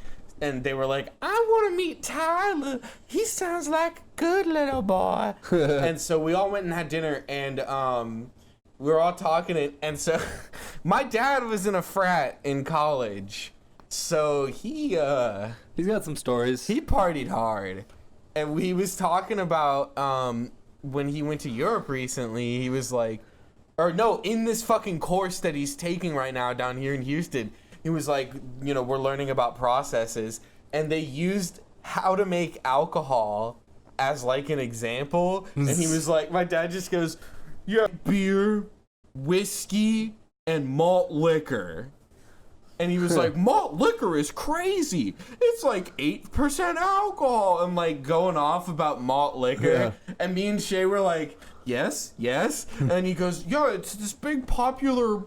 And they were like, I want to meet Tyler. He sounds like a good little boy. And so we all went and had dinner and we were all talking. And so my dad was in a frat in college. So he's got some stories. he partied hard. And he was talking about when he went to Europe recently, he was like, or no, in this fucking course that he's taking right now down here in Houston, he was like, you know, we're learning about processes. And they used how to make alcohol as like an example. And he was like, my dad just goes, yeah, beer, whiskey, and malt liquor. And he was like, malt liquor is crazy. It's like 8% alcohol. And like going off about malt liquor. Yeah. And me and Shay were like, yes. And he goes, yeah, it's this big popular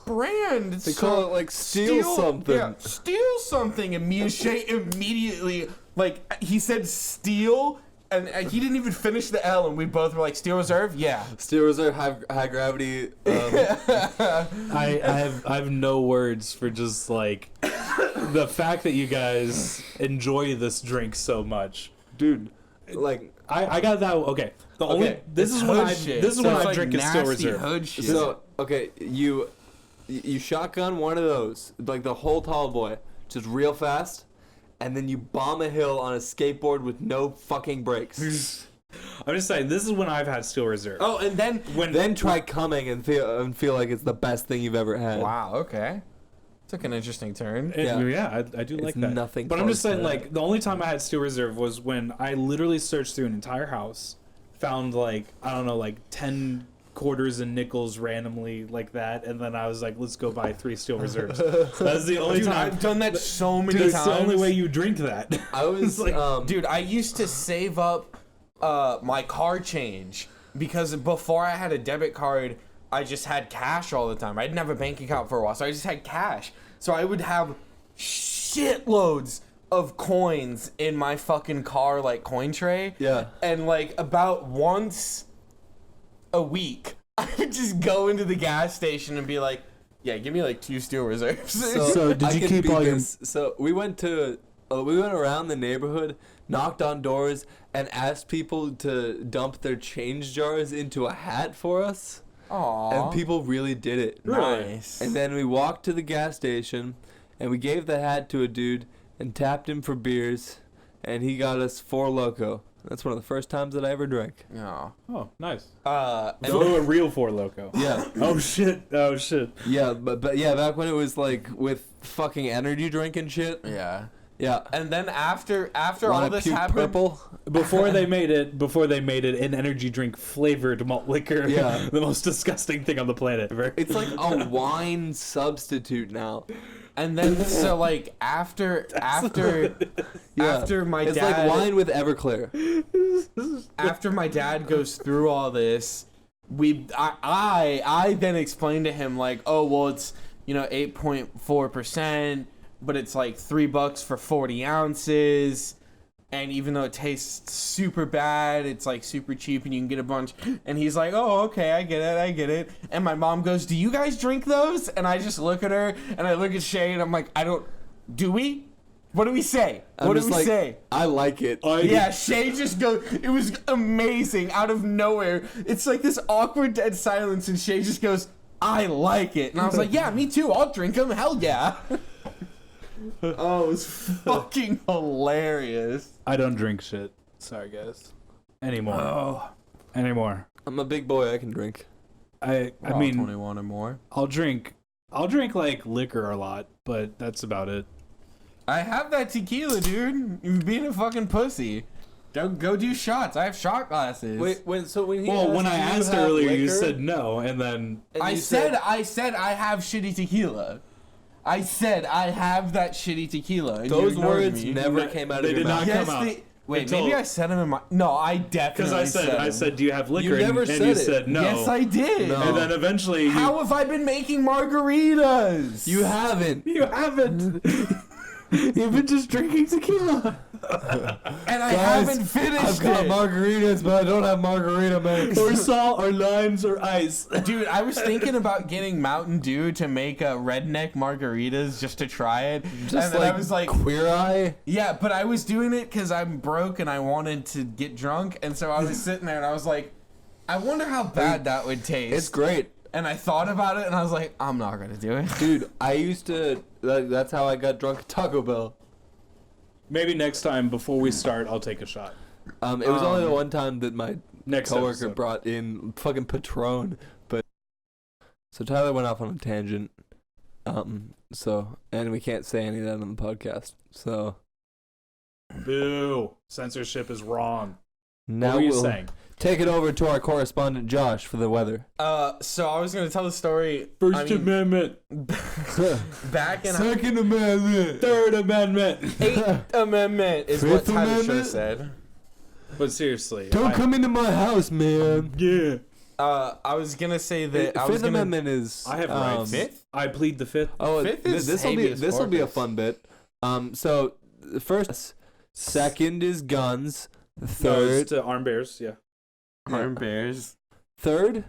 brand. They call it like steal something. Yeah, steal something. And me and Shay immediately, like, he said steal. And he didn't even finish the L, and we both were like, Steel Reserve? Yeah. Steel Reserve high gravity. I have no words for just like the fact that you guys enjoy this drink so much, Dude, like I got that. Okay, the only this is when I drink is Steel Reserve. Hood shit. so okay, you shotgun one of those, like the whole tall boy, just real fast, and then you bomb a hill on a skateboard with no fucking brakes. I'm just saying, this is when I've had Steel Reserve. Oh, and then Then try coming and feel like it's the best thing you've ever had. wow, okay. Took an interesting turn. I do like that. Nothing. But I'm just close saying, to like, the only time I had Steel Reserve was when I literally searched through an entire house, found, like, I don't know, like 10 quarters and nickels randomly like that, and then I was like, let's go buy 3 Steel Reserves. That's the only Dude, time. I've done that so many Dude, times. it's the only way you drink that. I was like, Dude, I used to save up my car change because before I had a debit card, I just had cash all the time. I didn't have a bank account for a while, so I just had cash. So I would have shitloads of coins in my fucking car, like coin tray. Yeah. And like about once a week, I would just go into the gas station and be like, yeah, give me like 2 Steel Reserves. So did I you can keep beat all your- this. So we went around the neighborhood, knocked on doors, and asked people to dump their change jars into a hat for us. Aww. And people really did it. Nice. And then we walked to the gas station, and we gave the hat to a dude and tapped him for beers, and he got us 4 Loco. That's one of the first times that I ever drank. Yeah. Oh, nice. And So a real Four Loco. Yeah. Oh shit. Yeah, but yeah, back when it was like with fucking energy drink and shit. yeah. Yeah. And then after all Wanna this puke happened, purple? Before they made it an energy drink flavored malt liquor. Yeah. The most disgusting thing on the planet ever. It's like a wine substitute now. and then so like after Yeah. after my It's dad like wine with Everclear. after my dad goes through all this, I then explained to him like, oh well, it's 8.4%, but it's like $3 for 40 ounces. And even though it tastes super bad, it's like super cheap and you can get a bunch. And he's like, oh, okay, I get it. And my mom goes, do you guys drink those? And I just look at her and I look at Shay and I'm like, do we? What do we say? What do we say? I like it. Yeah, Shay just goes, it was amazing out of nowhere. It's like this awkward dead silence and Shay just goes, I like it. And I was like, yeah, me too. I'll drink them. Hell yeah. Oh, it was fucking hilarious. I don't drink shit. Sorry, guys. Anymore. I'm a big boy. I can drink. I We're all mean, 21 or more. I'll drink like liquor a lot, but that's about it. I have that tequila, dude. You're being a fucking pussy. Don't go do shots. I have shot glasses. Wait, when he When I asked, asked "Do you have earlier, you liquor?" said no, and then And I you said I have shitty tequila. I said I have that shitty tequila. And you those ignored words me. never came out they of your did not mouth. Yes, come out. wait, until- maybe I said them in my. No, I definitely because I said, do you have liquor? You never and said you it. said no. Yes, I did. No. And then eventually, How have I been making margaritas? You haven't. you haven't. You've been just drinking tequila. and I Guys, haven't finished I've got it. margaritas, but I don't have margarita mix. Or salt, or limes, or ice. Dude, I was thinking about getting Mountain Dew to make redneck margaritas just to try it. Just and then like, I was like, Queer Eye. yeah, but I was doing it because I'm broke and I wanted to get drunk. And so I was sitting there and I was like, I wonder how bad that would taste. It's great. And I thought about it and I was like, I'm not going to do it. Dude, I used to, that's how I got drunk at Taco Bell. Maybe next time before we start, I'll take a shot. It was only the one time that my Next coworker episode. brought in fucking Patron, but so Tyler went off on a tangent. And we can't say any of that on the podcast. So Boo! Censorship is wrong. now What were you we'll saying? take it over to our correspondent Josh for the weather. So I was going to tell the story. First Amendment, Back in Second Amendment. Third Amendment. 8th Amendment is Fifth what Tyler should have Amendment? said. But seriously, Don't come into my house, man. Yeah, I was going to say that I was Fifth going to... Amendment is. I have rights. Fifth? I plead the fifth. Oh, Fifth is this will habeas be a corpus. fun bit. So the first, second is guns. No, Third, it's to arm bears. Yeah. Arm bears. third.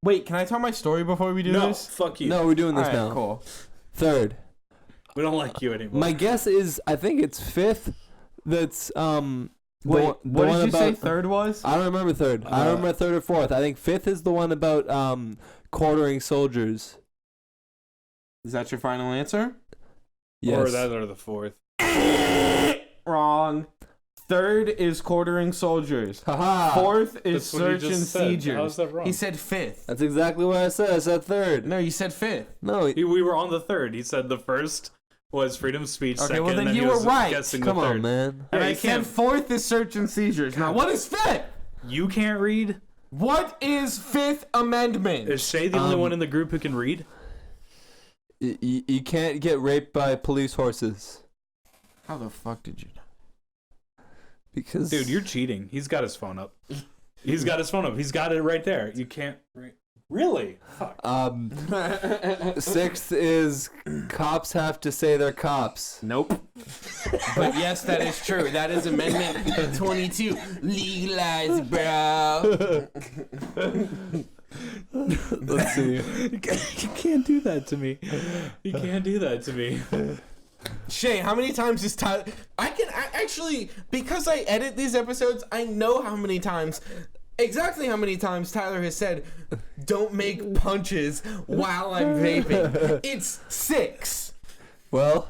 Wait, can I tell my story before we do No, this? fuck you. No, we're doing this Alright, now. cool. Third. We don't like you anymore. My guess is I think it's fifth. That's Wait, the what one did you say about- third was? I don't remember third. I don't remember third or fourth. I think fifth is the one about quartering soldiers. Is that your final answer? Yes. Or that or the fourth. Wrong. Third is quartering soldiers. Haha. Fourth is That's what he search and just said. seizures. How is that wrong? He said fifth. That's exactly what I said. I said third. No, you said fifth. No, We were on the third. He said the first was freedom of speech. Okay, Second, well, then and you he were was right. guessing come the third. on, man. And Yeah, I you said can't. fourth is search and seizures. Now, what is fifth? You can't read. What is Fifth Amendment? Is Shay the only one in the group who can read? You can't get raped by police horses How the fuck did you know? because Dude, you're cheating. He's got his phone up. He's got his phone up. He's got it right there. You can't. Really? Fuck. Sixth is cops have to say they're cops. Nope. But yes, that is true. That is Amendment 22. Legalize, bro. Let's see. You can't do that to me. You can't do that to me. Shay, how many times is Tyler? I actually, because I edit these episodes, I know how many times. Exactly how many times Tyler has said, "Don't make punches while I'm vaping." It's 6. Well,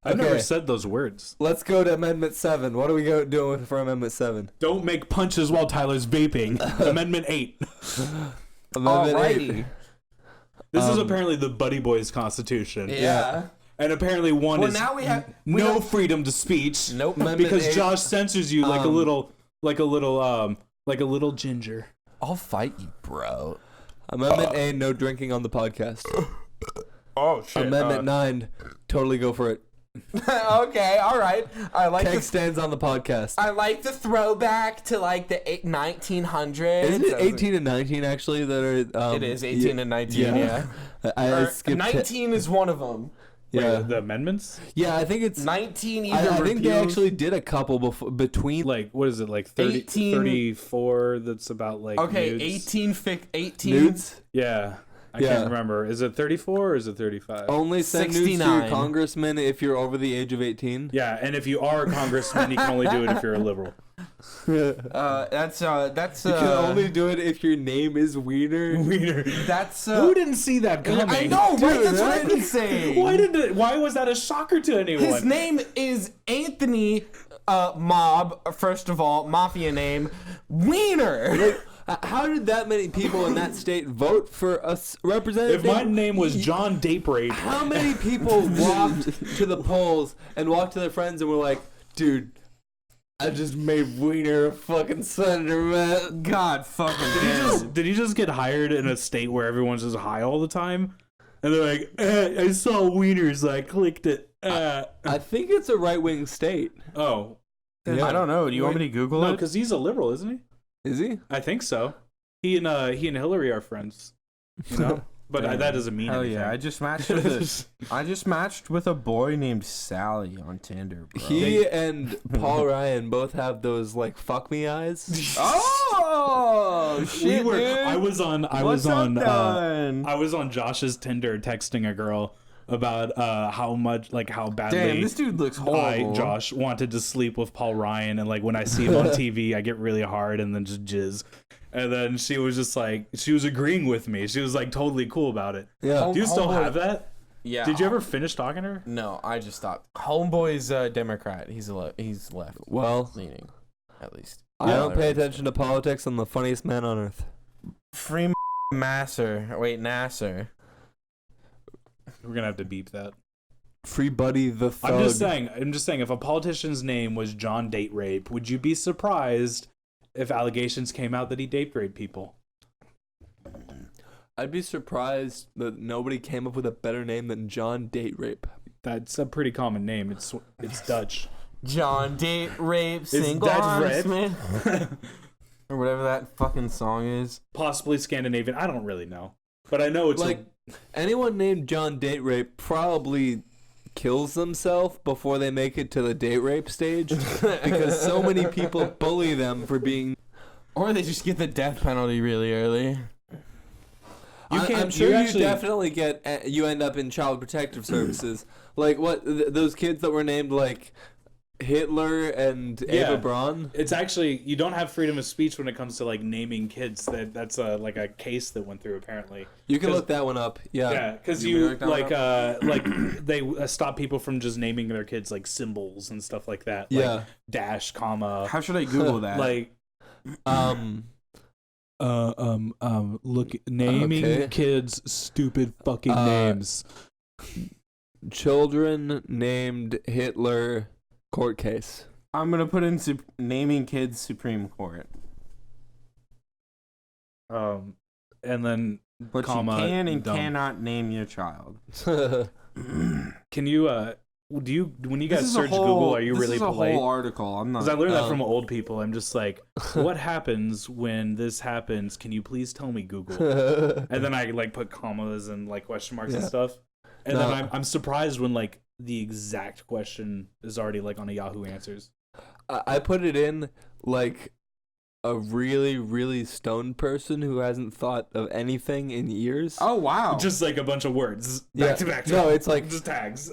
I've never okay. said those words. Let's go to Amendment 7. What are we doing for Amendment 7? Don't make punches while Tyler's vaping. Amendment 8. Amendment 8. Alrighty. This is apparently the Buddy Boys Constitution. Yeah. And apparently one Well, is now we have no freedom to speech. Nope. Amendment Because 8. Josh censors you like a little ginger. I'll fight you, bro. Amendment 8, no drinking on the podcast. Oh shit. Amendment 9, totally go for it. Okay, all right. I like Keg the stands on the podcast. I like the throwback to like the 1900s. Isn't it 18 and 19 actually that are? It is 18 and 19. Yeah. I skipped 19 is one of them. Yeah, Wait, the amendments? yeah. I think it's. 19 I either think they repeals- actually did a couple before between. Like, what is it, like 30, 18 34 that's about, like, Okay, nudes? 18 nudes. Yeah. I Yeah. can't remember. Is it 34 or is it 35? Only send nudes to your 69. congressman if you're over the age of 18. Yeah, and if you are a congressman, you can only do it if you're a liberal. that's You can only do it if your name is Wiener. that's Who didn't see that coming? I know, right? Dude, That's what I've right? been saying. Why was that a shocker to anyone? His name is Anthony Mob, first of all, mafia name, Wiener. How did that many people in that state vote for a representative? If my name was John Date Rape, How many people walked to the polls and walked to their friends and were like, dude, I just made Wiener a fucking senator, man. God fucking damn. did he just get hired in a state where everyone's just high all the time? And they're like, I saw Wieners, so I clicked it. I think it's a right-wing state. Oh. Yeah. I don't know. Do you want me to Google No, it? because he's a liberal, isn't he? Is he? I think so. He and Hillary are friends. You know? But that doesn't mean Hell anything. yeah! I just matched with a boy named Sally on Tinder, bro. He and Paul Ryan both have those like fuck me eyes. Oh shit, dude! I was on Josh's Tinder texting a girl about how badly Damn, this dude looks horrible. Josh wanted to sleep with Paul Ryan, and like when I see him on TV I get really hard and then just jizz. And then she was just like, she was agreeing with me. She was like totally cool about it. Yeah. Do you still Homeboy- have that? Yeah. Did you ever finish talking to her? No, I just stopped. Homeboy's Democrat. He's left Well, leaning, at least. I don't pay attention to politics. I'm the funniest man on earth. Free Nasser. We're gonna have to beep that. Free Buddy the Thug. I'm just saying, if a politician's name was John Date Rape, would you be surprised if allegations came out that he date raped people? I'd be surprised that nobody came up with a better name than John Date Rape. That's a pretty common name. It's Dutch. John Date Rape Single that Arm rape? Smith. Or whatever that fucking song is. Possibly Scandinavian. I don't really know, but I know it's Like, anyone named John Date Rape probably kills themselves before they make it to the date rape stage because so many people bully them for being. Or they just get the death penalty really early. I'm sure you definitely get. You end up in child protective services. Like what those kids that were named like Hitler and Yeah. Ava Braun. It's actually, you don't have freedom of speech when it comes to like naming kids. That's like a case that went through apparently. You can 'Cause- look that one up. Yeah. Yeah, because You you look that like they stop people from just naming their kids like symbols and stuff like that. Like Yeah. dash, comma. How should I Google that? Like look, naming Okay. kids stupid fucking names. Children named Hitler court case. I'm gonna put in naming kids Supreme Court. And then But comma, you can and dumb. cannot name your child. Can you do you when you guys This is search a whole, Google, are you really This is a polite? whole article. I'm not. Because I learned that Oh. from old people. I'm just like, what happens when this happens? Can you please tell me, Google? And then I like put commas and like question marks and Yeah. stuff. And No. then I'm surprised when like the exact question is already like on a Yahoo Answers. I put it in like a really, really stoned person who hasn't thought of anything in years. Oh wow! Just like a bunch of words Yeah. back to back. No, it's like just tags.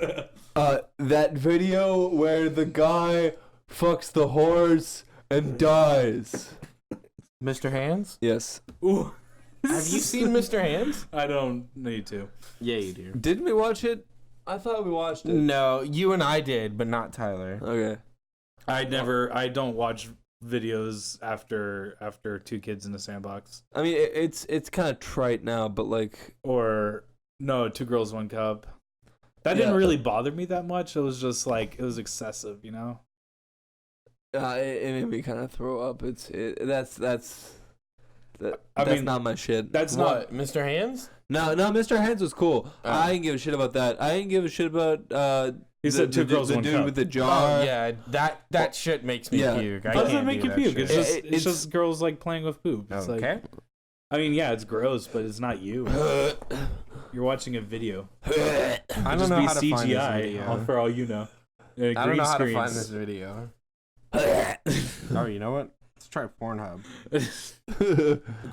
that video where the guy fucks the horse and dies. Mr. Hands. Yes. Ooh. Have you seen Mr. Hands? I don't need to. Yeah, you do. Didn't we watch it? I thought we watched it. No, you and I did, but not Tyler. Okay. I don't watch videos after Two Kids in a Sandbox. I mean, it's kind of trite now, but like, Or no, Two Girls, One Cup. That didn't Yeah. really bother me that much. It was just like it was excessive, you know. it made me kind of throw up. That's I mean, not my shit. That's not. What, Mr. Hands? No, Mr. Hands was cool. Oh. I didn't give a shit about that. I didn't give a shit about He said Two Girls, the One dude Cup. with the jar. Oh yeah, that shit makes me Yeah. puke. How I does it can't make do you that puke? shit. It's just girls like playing with poop. It's like, Okay. I mean, yeah, it's gross, but it's not you. You're watching a video. I don't Just know be how to find this CGI video. for all you know. I don't know how to find screens. this video. Oh, you know what? Let's try Pornhub.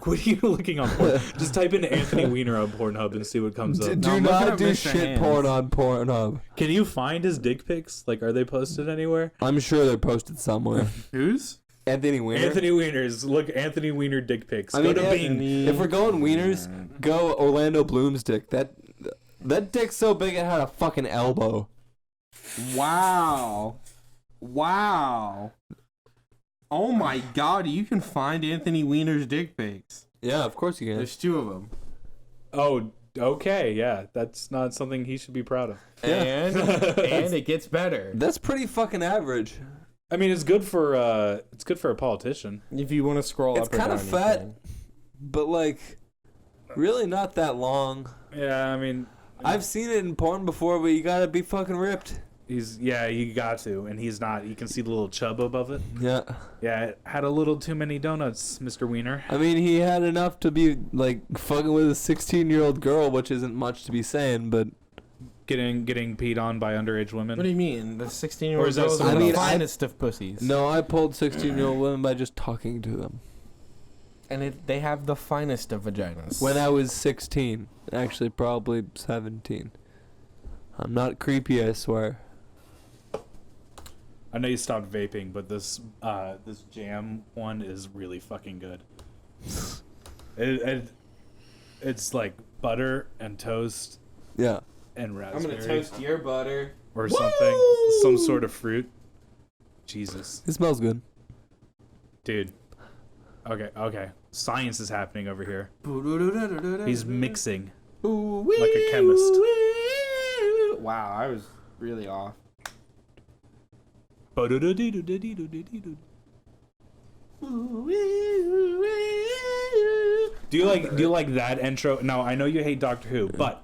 What are you looking on porn? Just type in Anthony Weiner on Pornhub and see what comes up. Do I'm looking not at do Mr. shit Hands. porn on Pornhub. Can you find his dick pics? Like, are they posted anywhere? I'm sure they're posted somewhere. Who's? Anthony Weiner. Anthony Weiner's. Look, Anthony Weiner dick pics. I Go mean, to Anthony- Bing. If we're going wieners, go Orlando Bloom's dick. That dick's so big it had a fucking elbow. Wow. Wow. Oh my god, you can find Anthony Weiner's dick pics. Yeah, of course you can. There's two of them. Oh, okay, yeah. That's not something he should be proud of. Yeah. And it gets better. That's pretty fucking average. I mean, it's good for a politician. If you want to scroll It's up or down. kinda you fat. can. But like, really not that long. Yeah, I mean, I've seen it in porn before, but you gotta be fucking ripped. you got to, and he's not. You can see the little chub above it. Yeah. Yeah, it had a little too many donuts, Mr. Weiner. I mean, he had enough to be like fucking with a 16-year-old girl, which isn't much to be saying, but Getting peed on by underage women. What do you mean? The 16-year-old Or is that girls someone are the else? finest of pussies. no, I pulled 16-year-old women by just talking to them. And they have the finest of vaginas. When I was 16, actually probably 17. I'm not creepy, I swear. I know you stopped vaping, but this jam one is really fucking good. It's like butter and toast Yeah. and I'm raspberry gonna toast your butter. or something, some sort of fruit. Jesus, It smells good. dude. Okay. Science is happening over here. He's mixing. like a chemist. Wow, I was really off. Do you like that intro? No, I know you hate Doctor Who, but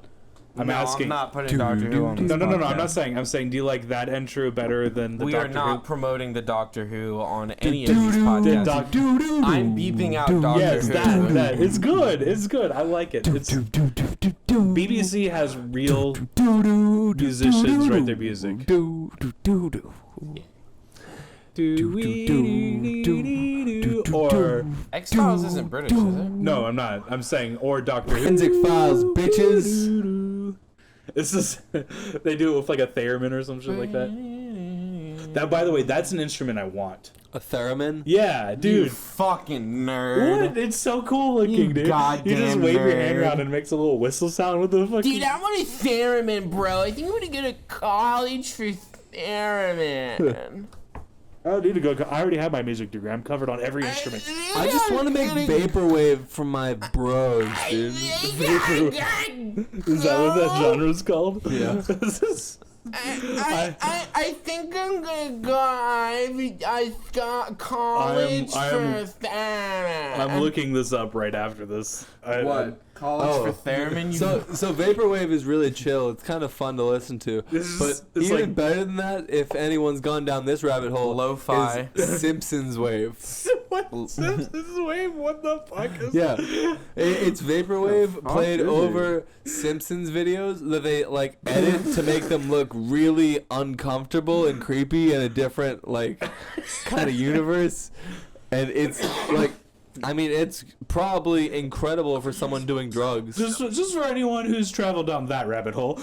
I'm asking. I'm not putting Doctor Who on this No. I'm podcast. not saying. I'm saying, do you like that intro better than the We Doctor are not Who? promoting the Doctor Who on any of these podcasts. I'm beeping out Doctor Yes, Who. that. It's good. It's good. I like it. It's BBC has real musicians write their music. Or X-Files isn't British, is it? no, I'm not. I'm saying or Doctor Who. Forensic Files, bitches. This is they do it with like a theremin or some shit like that. That, by the way, that's an instrument I want. A theremin? Yeah, You dude. fucking nerd. What? It's so cool looking, You dude. goddamn You just wave your hand nerd. around and it makes a little whistle sound with the fucking... Dude, I want a theremin, bro. I think I'm gonna go to college for theremin. I don't need to go. I already have my music degree. I'm covered on every instrument. I just want to make vaporwave for my bros, dude. Is that what that genre is called? Yeah. I think I'm gonna go. I got college I am- for theremin. I'm looking this up right after this. College for theremin? You So vaporwave is really chill. It's kind of fun to listen to. But it's even like- better than that, if anyone's gone down this rabbit hole, Lo-fi. is Simpsons wave. What? Simpsons wave? What the fuck is Yeah, it's vaporwave fuck played is it? over Simpsons videos that they like edit to make them look really uncomfortable and creepy in a different like kind of universe, and it's like. I mean, it's probably incredible for someone doing drugs. Just for anyone who's traveled down that rabbit hole.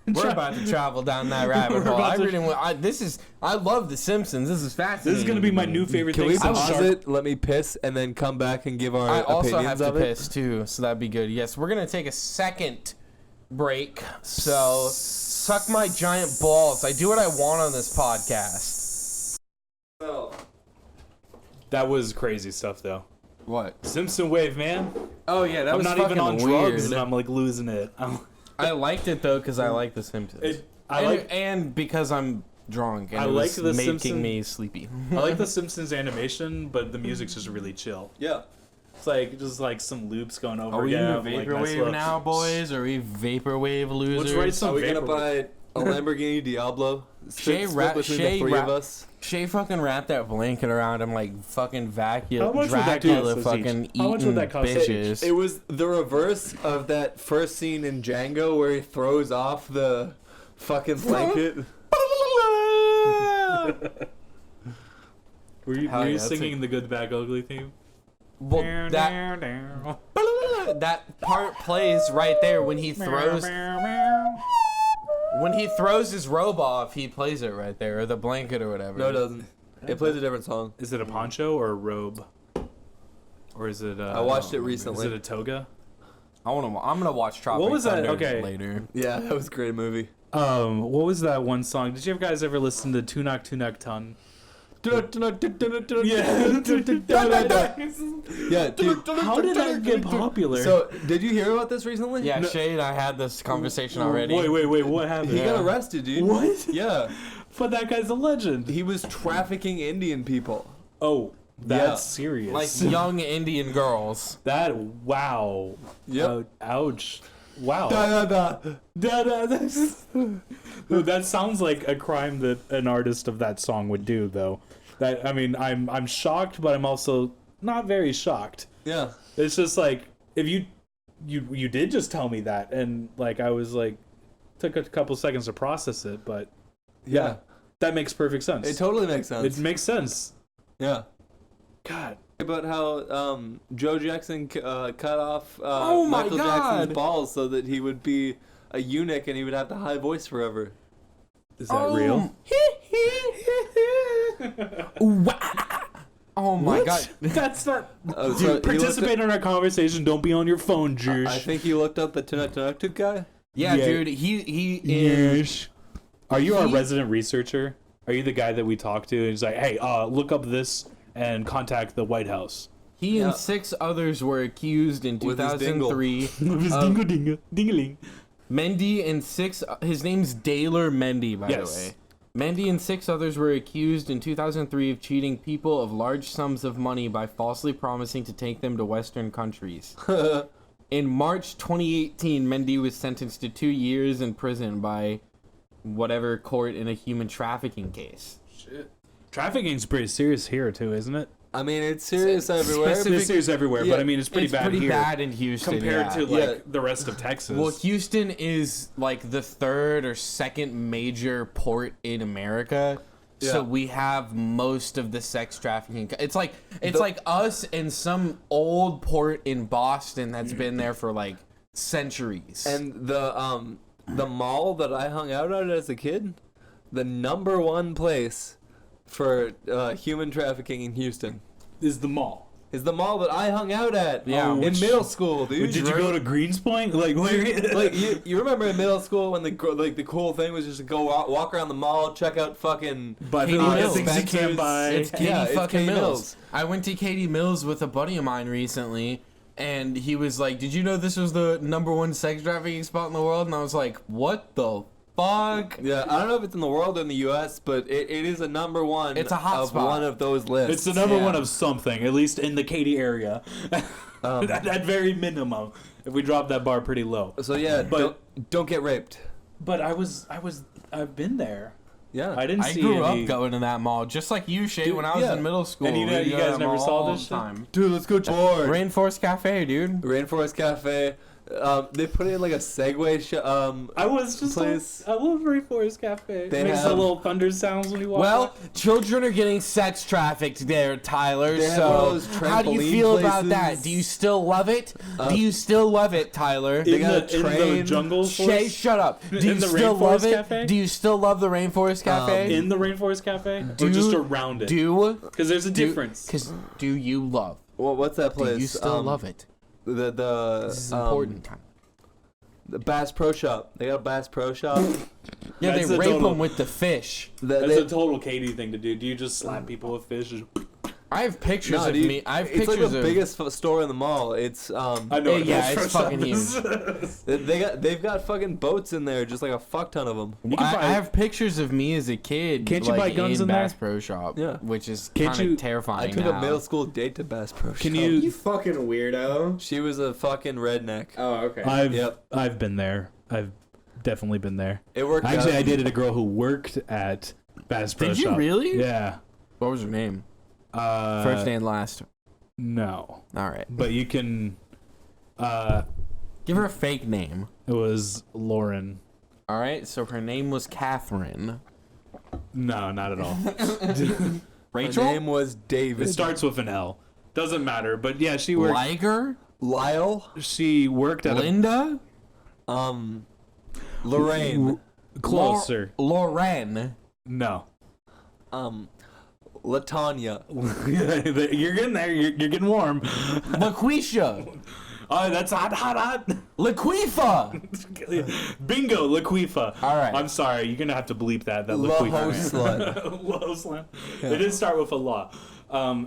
We're about to travel down that rabbit We're hole. about I to- really want. I love The Simpsons. This is fascinating. This is gonna be my new favorite Can thing. we since pause Shark- it? Let me piss, and then come back and give our I also opinions have to of it. piss too, so that'd be good. Yes, we're gonna take a second break. So suck my giant balls. I do what I want on this podcast. That was crazy stuff, though. What? Simpson wave, man. Oh yeah, that I'm was not fucking even on weird. drugs, and I'm like losing it. I liked it though because I like The Simpsons. And because I'm drunk and I it like was The making Simpsons- me sleepy. I like the Simpsons animation, but the music's just really chill. Yeah. It's like just like some loops going over Are we again. in like, vaporwave nice little- now, boys? Are we vaporwave losers? Let's write some Are we gonna vaporwave. buy a Lamborghini Diablo? Shay Split between the three of us. Shay fucking wrapped that blanket around him like fucking How Dracula much would that Dracula cost fucking each? How much would that cost each? bitches. It was the reverse of that first scene in Django where he throws off the fucking blanket. Were you, Hell were yeah, you that's singing the Good Bad Ugly theme? Well, that part plays right there when he throws his robe off. He plays it right there, or the blanket or whatever. No, it doesn't. It plays a different song. Is it a poncho or a robe? Or is it? I watched it Is recently. it a toga? I'm gonna watch Tropic What was that? Thunder Okay. later. Yeah, that was a great movie. What was that one song? Did you guys ever listen to Tunak Tunak Tun? Yeah, dude. How did that get popular? So, did you hear about this recently? Yeah, Shay and I had this conversation already. Wait, what happened? He got arrested, dude. What? Yeah. But that guy's a legend. He was trafficking Indian people. Oh, that's Yeah. serious. Like young Indian girls. that. Wow. Yep. Ouch. Wow. Da, da, da. Dude, that sounds like a crime that an artist of that song would do, though. That I mean, I'm shocked, but I'm also not very shocked. Yeah. It's just like if you did just tell me that, and like I was like took a couple seconds to process it, but Yeah. that makes perfect sense. It totally makes sense. It makes sense. Yeah. God. About how Joe Jackson cut off Oh my Michael God. Jackson's balls so that he would be a eunuch and he would have the high voice forever. Is that real? Oh my god. That's not. Oh, so Dude, he looked participate in our conversation. Don't be on your phone, Juice. I think he looked up the Tunuk guy. Yeah, Yeah. dude, he Yes. Are you our He- resident researcher? Are you the guy that we talk to? And he's like, hey, look up this and contact the White House. He Yeah. and 6 others were accused in With his dingle. 2003. Dingo dingo dingaling. Mendy and 6. His name's Daler Mendy, by Yes. the way. Mendy and 6 others were accused in 2003 of cheating people of large sums of money by falsely promising to take them to Western countries. In March 2018, Mendy was sentenced to 2 years in prison by whatever court in a human trafficking case. Trafficking's pretty serious here too, isn't it? I mean, it's serious everywhere. It's serious everywhere, Yeah, but I mean, it's pretty bad here bad in Houston compared yeah. to like Yeah. the rest of Texas. Well, Houston is like the 3rd or 2nd major port in America. Yeah. So we have most of the sex trafficking. It's like The- like us and some old port in Boston that's been there for like centuries. And the mall that I hung out at as a kid, the number one place for human trafficking in Houston Is the mall. is the mall that I hung out at. Yeah, in which- middle school, dude. Did you go to Greenspoint? Like, where? Like you remember in middle school when the cool thing was just to go walk around the mall, check out fucking But Katie the Mills. things you Spencer's. can't buy. It's Katie Yeah, it's fucking Katie Mills. Mills. I went to Katie Mills with a buddy of mine recently, and he was like, "Did you know this was the #1 sex trafficking spot in the world?" And I was like, "What the fuck?" Yeah, I don't know if it's in the world or in the U.S., but it is a number one. It's a hot of spot. one of those lists. It's the number Yeah. one of something, at least in the Katy area. At very minimum, if we drop that bar pretty low. So yeah, But- don't get raped. But I've been there. Yeah, I didn't I see grew any. up going to that mall, just like you, Shay, Dude, when I was yeah. in middle school. And you We'd go to guys that never mall saw all this the shit? time. dude, let's go board. Rainforest Cafe, dude. Rainforest Cafe. They put it in like a Segway. I was just Place. I love Rainforest Cafe. They It makes have- the little thunder sounds when you walk. Well, by. children are getting sex trafficked there, Tyler. They have So, one of those how do you trampoline feel about places. that? Do you still love it? Do you still love it, Tyler? They in got the, a in the train. jungle Shay, forest, shut up. Do you In the still love Rainforest it? Cafe? Do you still love the Rainforest Cafe? in the Rainforest Cafe, Do- or just around it? Because there's a difference. Because do you love? Well, what's that place? Do you still love it? The This is important. The Bass Pro Shop. They got a Bass Pro Shop. Yeah, That's they a rape total- them with the fish. That's They- a total Katie thing to do. Do you just slap people with fish? I have pictures No, of dude, me. I have it's like pictures the of. biggest store in the mall. It's I know. what Yeah, Bass it's Pro fucking Shop is. they've got fucking boats in there, just like a fuck ton of them. You can I buy- have pictures of me as a kid. Can't you like, buy guns in there? Bass Pro Shop? Yeah. which is Can't kind you- of terrifying. I took now. a middle school date to Bass Pro Shop. Can You you? fucking weirdo. She was a fucking redneck. Oh, okay. Yep. I've been there. I've definitely been there. It worked Actually, out. I dated a girl who worked at Bass Pro Did you Shop. really? Yeah. What was her name? Uh, First and last. No, All right. but you can. Give her a fake name. It was Lauren. All right. So her name was Catherine. No, not at all. Her Rachel. name was David. It starts with an L. Doesn't matter. But yeah, she worked. Liger. Lyle. She worked at Linda. Lorraine. closer. Loren. No. Latanya. You're getting there. You're getting warm. LaQuisha. Oh, that's hot. LaQuifa. Bingo, Laquifa. All right. I'm sorry. You're gonna have to bleep that. That Loho Laquifa. slut. Low slam. It did start with a law.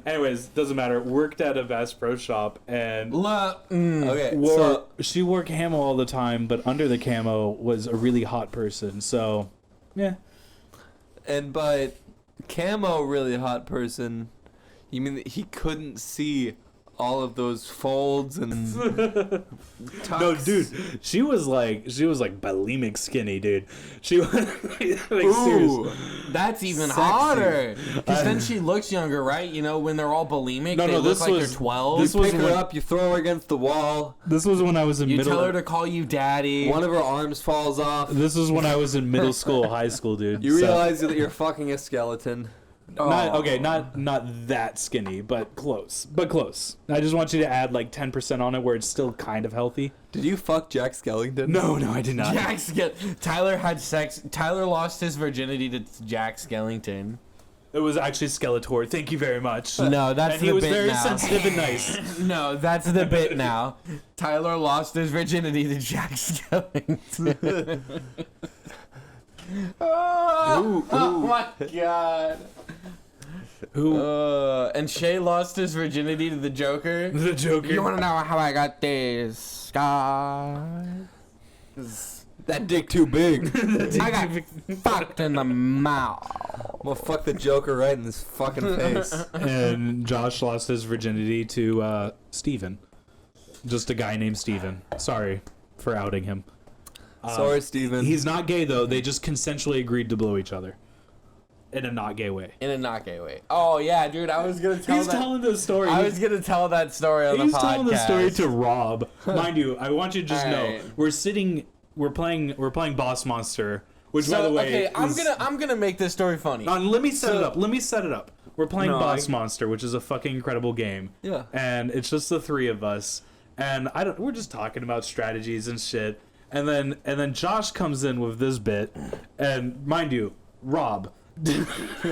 Anyways, doesn't matter. Worked at a Bass Pro Shop and Okay, she wore camo all the time, but under the camo was a really hot person. So, yeah. and by camo really hot person, you mean that he couldn't see all of those folds and tucks? No, dude, she was like bulimic skinny, dude. She was like Ooh, That's even Sexy. hotter. Because then she looks younger, right? You know, when they're all bulimic, No, they no, look this like was- they're 12. this you was pick her when- up, you throw her against the wall. This was when I was in you middle. tell her to call you daddy. One of her arms falls off. This was when I was in middle school, high school, dude. You realize that you're fucking a skeleton. Not that skinny, but close. I just want you to add like 10% on it, where it's still kind of healthy. Did you fuck Jack Skellington? No, I did not. Tyler had sex. Tyler lost his virginity to Jack Skellington. It was actually Skeletor. Thank you very much. No, that's and the he was bit very now. sensitive and nice. No, that's the bit now. Tyler lost his virginity to Jack Skellington. Oh my god. Who? And Shay lost his virginity to the Joker. The Joker. You want to know how I got this scar? That dick too big. I got fucked in the mouth. I'm gonna fuck the Joker right in his fucking face. And Josh lost his virginity to Steven. Just a guy named Steven. Sorry for outing him. Sorry, Steven. He's not gay, though. They just consensually agreed to blow each other. In a not gay way. In a not gay way. Oh yeah, dude, I was gonna tell He's that. telling the story. I was gonna tell that story on the podcast. He's telling the story to Rob. Mind you, I want you to just know Alright. we're playing Boss Monster, which by the way, okay, I'm gonna make this story funny. let me set it up. We're playing No, Boss Monster, which is a fucking incredible game. Yeah. And it's just the three of us, and we're just talking about strategies and shit. And then Josh comes in with this bit, and mind you, Rob.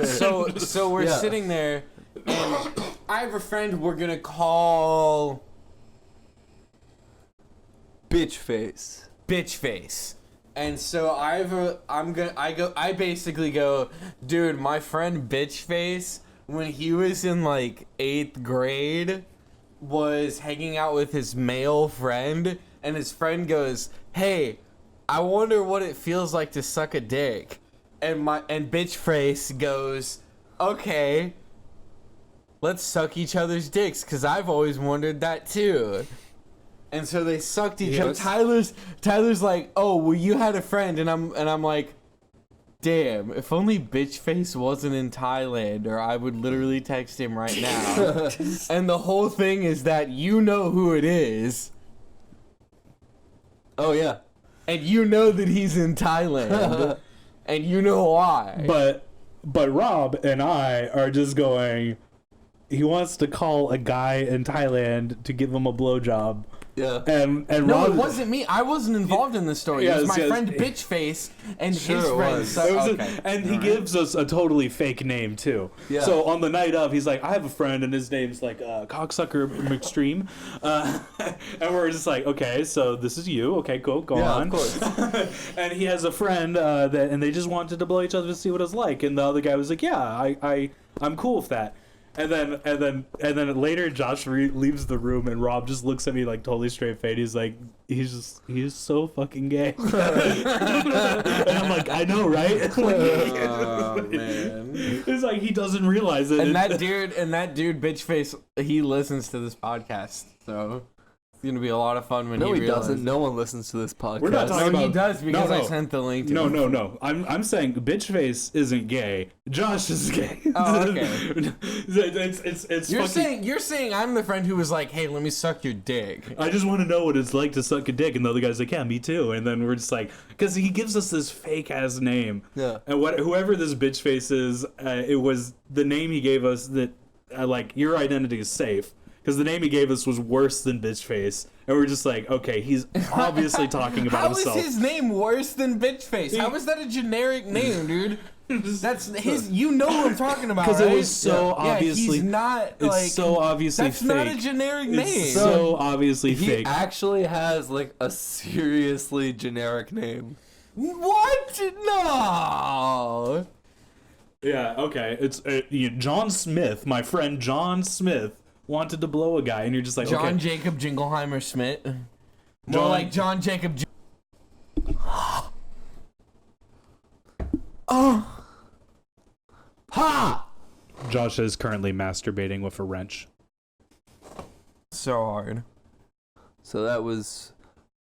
So we're Yeah. sitting there, and I have a friend we're gonna call Bitch face. Bitch Face. And so I basically go, dude, my friend Bitch Face, when he was in like 8th grade, was hanging out with his male friend, and his friend goes, hey, I wonder what it feels like to suck a dick. And Bitch Face goes, okay, let's suck each other's dicks, because I've always wondered that too. And so they sucked each other. Tyler's like, oh, well, you had a friend, and I'm like, damn, if only Bitch Face wasn't in Thailand, or I would literally text him right now. And the whole thing is that you know who it is, Oh yeah. and you know that he's in Thailand, and you know why. But Rob and I are just going. He wants to call a guy in Thailand to give him a blowjob. Yeah. And No, Rob, it wasn't me. I wasn't involved in the story. It was my Yes, friend yes. Bitch Face and Sure his it friend. was. So, It was okay. and he gives us a totally fake name too. Yeah. So on the night of, he's like, I have a friend, and his name's like Cocksucker McStream, and we're just like, okay, so this is you. Okay, cool, go Yeah, on. of course. And he has a friend and they just wanted to blow each other to see what it's like, and the other guy was like, yeah, I'm cool with that. And then later, Josh leaves the room, and Rob just looks at me like totally straight faced. He's like, he's so fucking gay. And I'm like, I know, right? Oh, man. It's like he doesn't realize it. And that dude, Bitch Face, he listens to this podcast, so it's gonna be a lot of fun when No, he realizes. doesn't. No one listens to this podcast. We're not talking No, he about- does because no. I sent the link to him. No. I'm saying bitch face isn't gay. Josh is gay. Oh, okay. it's You're saying I'm the friend who was like, hey, let me suck your dick. I just want to know what it's like to suck a dick, and the other guy's like, yeah, me too. And then we're just like, because he gives us this fake ass name. Yeah. And whoever this bitch face is, it was the name he gave us that, like, your identity is safe. Because the name he gave us was worse than bitch face, and we're just like, okay, he's obviously talking about How himself. is his name worse than Bitch Face? How is that a generic name, dude? That's his. You know what I'm talking about, Because right? it was so obviously. he's not it's like. so obviously That's fake. not a generic name. It's so obviously He fake. actually has like a seriously generic name. What? No. Yeah, okay. It's John Smith, my friend John Smith, wanted to blow a guy, and you're just like, John okay. Jacob Jingleheimer Schmidt. More John- like John Jacob. Oh. Ha! Josh is currently masturbating with a wrench. So hard. So that was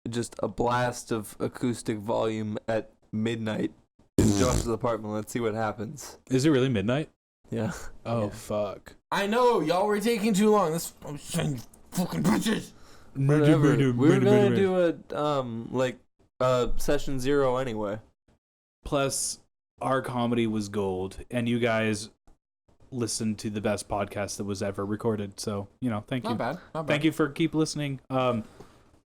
just a blast of acoustic volume at midnight in Josh's apartment. Let's see what happens. Is it really midnight? Yeah. Oh, fuck. I know y'all were taking too long. This I'm saying fucking bitches. Whatever. We were gonna do a session 0 anyway. Plus, our comedy was gold, and you guys listened to the best podcast that was ever recorded. So, thank you. Not bad. Not bad. Thank you for keep listening.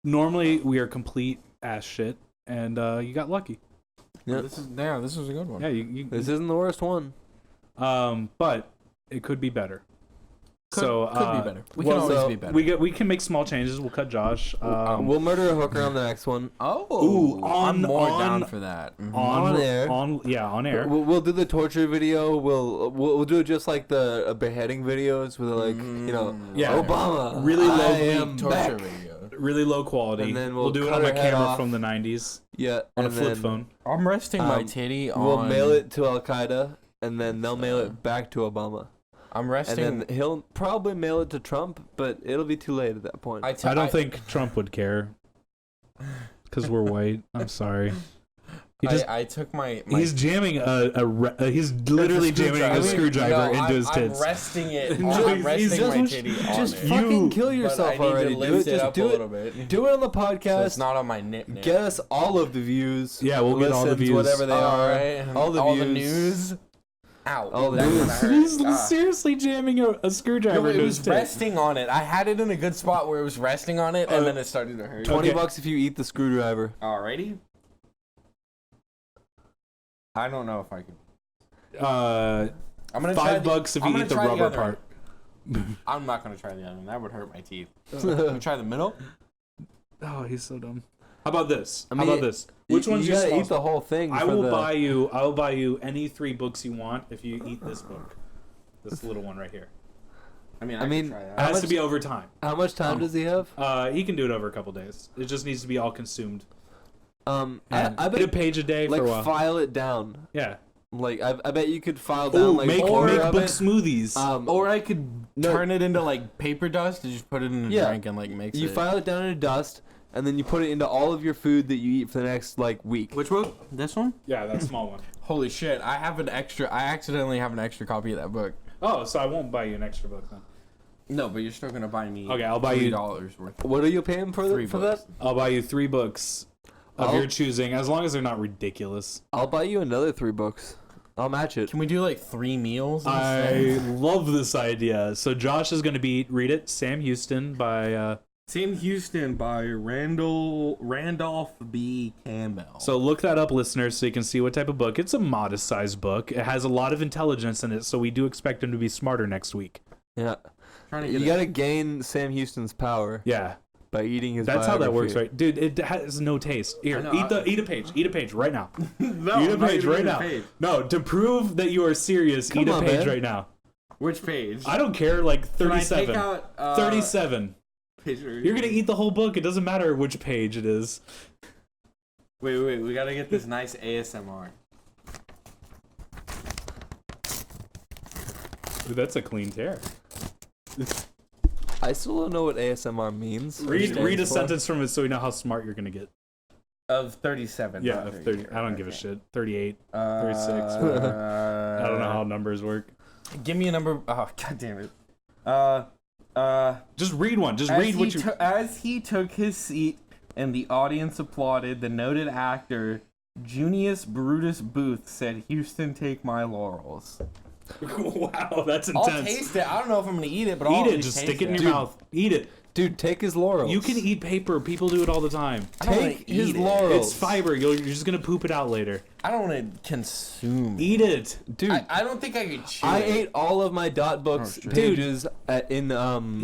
Normally, we are complete ass shit, and you got lucky. Yeah. This was a good one. Yeah, you This isn't the worst one. but it could be better. Could be better. We well, can always so be better. We can make small changes. We'll cut Josh. We'll murder a hooker on the next one. Ooh, I'm more on- down for that. Mhm. on air. On air. We'll do the torture video. We'll do it just like the beheading videos with Yeah. Obama. Really low I am torture back. video. Really low quality. And then we'll we'll do it cut on my her head camera off. from the 90s Yeah. on a and flip then, phone. I'm resting my titty on. We'll mail it to Al Qaeda, and then they'll mail it back to Obama. I'm resting. And then he'll probably mail it to Trump, but it'll be too late at that point. I don't think Trump would care because we're white. I'm sorry. I took my He's jamming he's literally jamming a screwdriver into his tits. I'm resting it. Just- I'm resting my titty on Just it. fucking kill But yourself I need already. to Do it. lift it Just up do a it. little bit. Do it on the So podcast. it's not on my nip. Get us all of the views. Yeah, we'll get all the listens, views. whatever they All are. right. All the all views. the news. Ow. All the That news. kinda hurt. He's Ah. seriously jamming a screwdriver No, it into was his tit. resting on it. I had it in a good spot where it was resting on it, and then it started to hurt. Okay. $20 if you eat the screwdriver. Alrighty. I don't know if I could. I'm gonna try $5 if I'm you gonna eat the try rubber other part. one. I'm not gonna try the other one. That would hurt my teeth. Can we try the middle? Oh, he's so dumb. How about this? I How mean, about this? Which one's you your gotta small eat the whole thing. I for will the- buy you any 3 books you want if you eat this book. This little one right here. I mean, I mean, could try It that. has to be over time. How much time does he have? He can do it over a couple days. It just needs to be all consumed. I Eat a bet page a day like for a while. file it down. Yeah. Like I bet you could file down Ooh, like make order of book it. smoothies. Or I could No. turn it into like paper dust and just put it in a Yeah. drink and like mix You it. file it down into dust, and then you put it into all of your food that you eat for the next like week. Which book? This one? Yeah, that small one. Holy shit! I accidentally have an extra copy of that book. Oh, so I won't buy you an extra book then. No, but you're still gonna buy me. Okay, I'll buy you $3 worth. What are you paying for, Three for books. that? I'll buy you 3 books of I'll- your choosing, as long as they're not ridiculous. I'll buy you another 3 books. I'll match it. Can we do like 3 meals? I instead? love this idea. So Josh is going to read it, Sam Houston by... Sam Houston by Randolph B. Campbell. So look that up, listeners, so you can see what type of book. It's a modest-sized book. It has a lot of intelligence in it, so we do expect him to be smarter next week. Yeah. trying to You get gotta gain Sam Houston's power Yeah, by eating his that's how that works, biography. right? Dude, it has no taste. Here, I know, eat a page. Eat a page right now. no, Eat a I'm not page even right eating a now. page. No, to prove that you are serious, Come eat a on, page man. right now. Which page? I don't care, like Can I 37. take out, 37. picture? You're going to eat the whole book. It doesn't matter which page it is. Wait, we gotta get this nice ASMR. Ooh, that's a clean tear. I still don't know what ASMR means. or Read stands a for. sentence from it so we know how smart you're going to get. Of 37. Yeah, not of 30. I don't give a Okay. shit. 38. 36. I I don't know how numbers work. Give me a number. Oh, god damn it. Just read one. Just read what you... As he took his seat and the audience applauded, the noted actor Junius Brutus Booth said, "Houston, take my laurels." Wow, that's I'll intense. taste it. I don't know if I'm gonna eat it, but Eat I'll at it. least Just taste stick it in your Dude, mouth. Eat it. Dude, take his laurels. You can eat paper. People do it all the time. I don't wanna Take his eat it. laurels. It's fiber. You're just going to poop it out later. I don't want to consume. Eat it. Dude, I don't think I could chew. I it. ate all of my dot books Oh, shit. pages in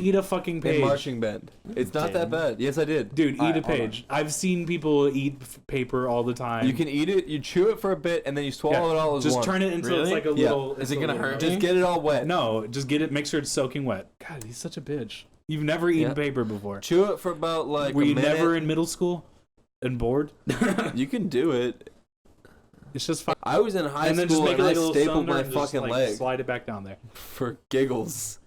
Eat a fucking page. marching band. It's not that bad. Yes, I did. Dude, eat Alright, a hold page. I've seen people eat paper all the time. You can eat it, you chew it for a bit, and then you swallow it all as just one. turn it into Really? it's like a Yeah. little. Is it's it a gonna little- hurt? Just get it all wet. No, just get it. Make sure it's soaking wet. God, he's such a bitch. You've never eaten Yeah. paper before. Chew it for about like Were a you minute. never in middle school and bored? You can do it. It's just fine. I was in high And then just school make and it I like a little stapled cylinder my and just, fucking like, leg slide it back down there. for giggles.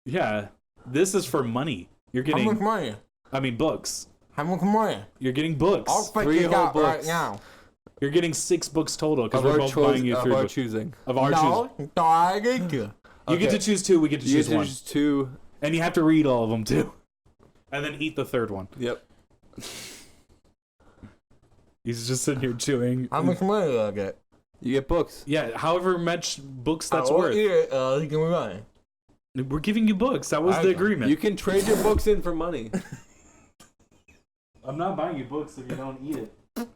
Yeah, this is for money. You're How much getting, money? I mean, books. How much money? You're getting books. I'll pick 3 it whole out right books. now. You're getting 6 books total because Of we're our, both buying you 3 of our books. choosing. Of our choosing. No, I get you. You get Okay. to choose 2. We get to You choose get to 1, choose 2. and you have to read all of them too, and then eat the 3rd one. Yep. He's just sitting here chewing. How much money do I get? You get books. Yeah, however much books that's I won't worth. eat it, give me money. We're giving you books. That was the Okay. agreement. You can trade your books in for money. I'm not buying you books if you don't eat it.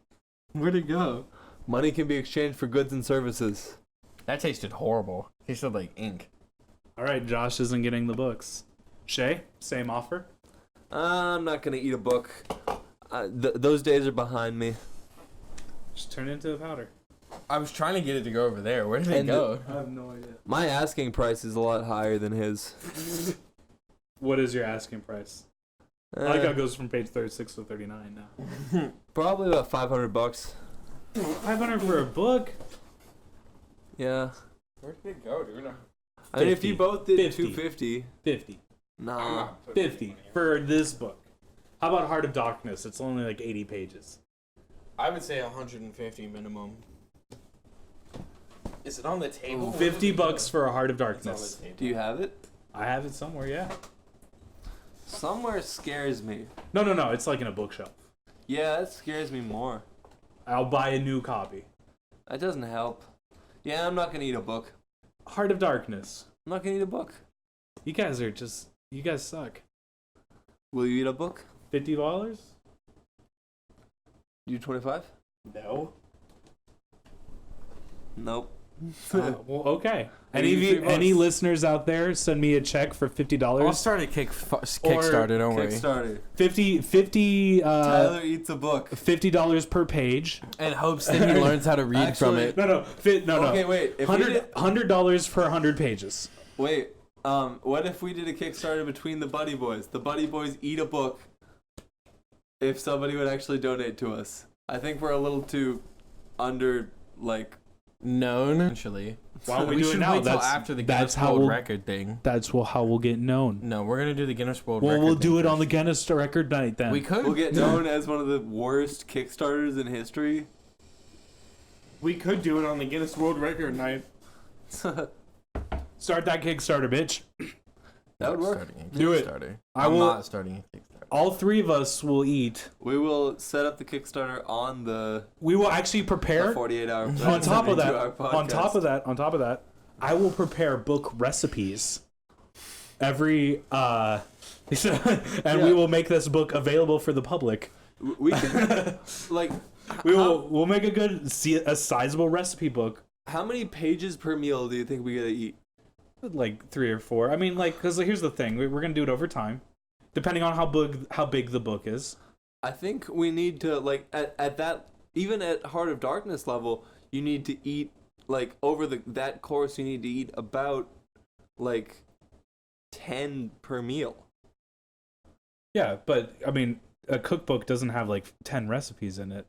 Where'd it go? Money can be exchanged for goods and services. That tasted horrible. Tasted like ink. All right, Josh isn't getting the books. Shay, same offer. I'm not gonna eat a book. Those days are behind me. Just turn it into a powder. I was trying to get it to go over there. Where did it And go? I have no idea. My asking price is a lot higher than his. What is your asking price? I like how it goes from page 36 to 39 now. Probably about $500. 500 for a book? Yeah. Where did it go, dude? I mean, if you 50. both did 50. 250, 50. nah. 50 for this book. How about Heart of Darkness? It's only like 80 pages. I would say 150 minimum. Is it on the table? $50 for a Heart of It's on Darkness. the table. Do you have it? I have it somewhere, yeah. Somewhere scares me. No, it's like in a bookshelf. Yeah, that scares me more. I'll buy a new copy. That doesn't help. Yeah, I'm not gonna eat a book. Heart of Darkness. I'm not gonna eat a book. You guys suck. Will you eat a book? $50? You 25? No. Nope. Well, okay. $83 Any listeners out there, send me a check for $50. I'll start a Kickstarter. Don't worry. Kickstarter. 50 Tyler eats a book. $50 per page. And hopes that he learns how to read from it. No. Okay, wait. If we did, $100 for 100 pages. wait. What if we did a Kickstarter between the Buddy Boys? The Buddy Boys eat a book. If somebody would actually donate to us, I think we're a little too known. Actually, Why don't we we do it should now? wait till after the Guinness World Record thing. That's how we'll get known. No, we're gonna do the Guinness World Record. Well, we'll do thing it on the first. Guinness record night then. We could. We'll get known as one of the worst Kickstarters in history. We could do it on the Guinness World Record night. Start that Kickstarter, bitch. That would work. Do it. I'm not starting a Kickstarter. All three of us will eat. We will set up the Kickstarter on the We will actually prepare. 48-hour. On top of that, 72-hour podcast. on top of that, I will prepare book recipes every and we will make this book available for the public. We can We'll make a sizable recipe book, How many pages per meal do you think we gotta eat? like 3 or 4. I mean, because here's the thing: we're gonna do it over time, depending on how big the book is. I think we need to at that, even at Heart of Darkness level, you need to eat over that course. You need to eat about 10 per meal. Yeah, but I mean, a cookbook doesn't have 10 recipes in it,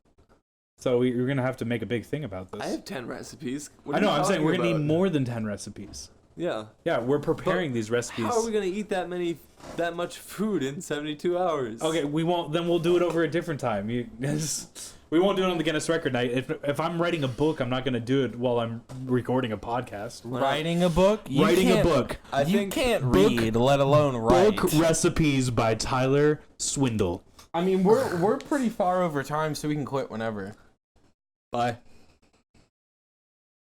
so you're gonna have to make a big thing about this. I have 10 recipes. I know. I'm saying we're gonna need more than 10 recipes. Yeah. Yeah, we're preparing these recipes. How are we gonna eat that much food in 72 hours? Okay, we won't. Then we'll do it over a different time. We won't do it on the Guinness Record night. If I'm writing a book, I'm not gonna do it while I'm recording a podcast. Writing a book? Writing a book. You can't read, let alone write. Book recipes by Tyler Swindle. I mean, we're pretty far over time, so we can quit whenever. Bye.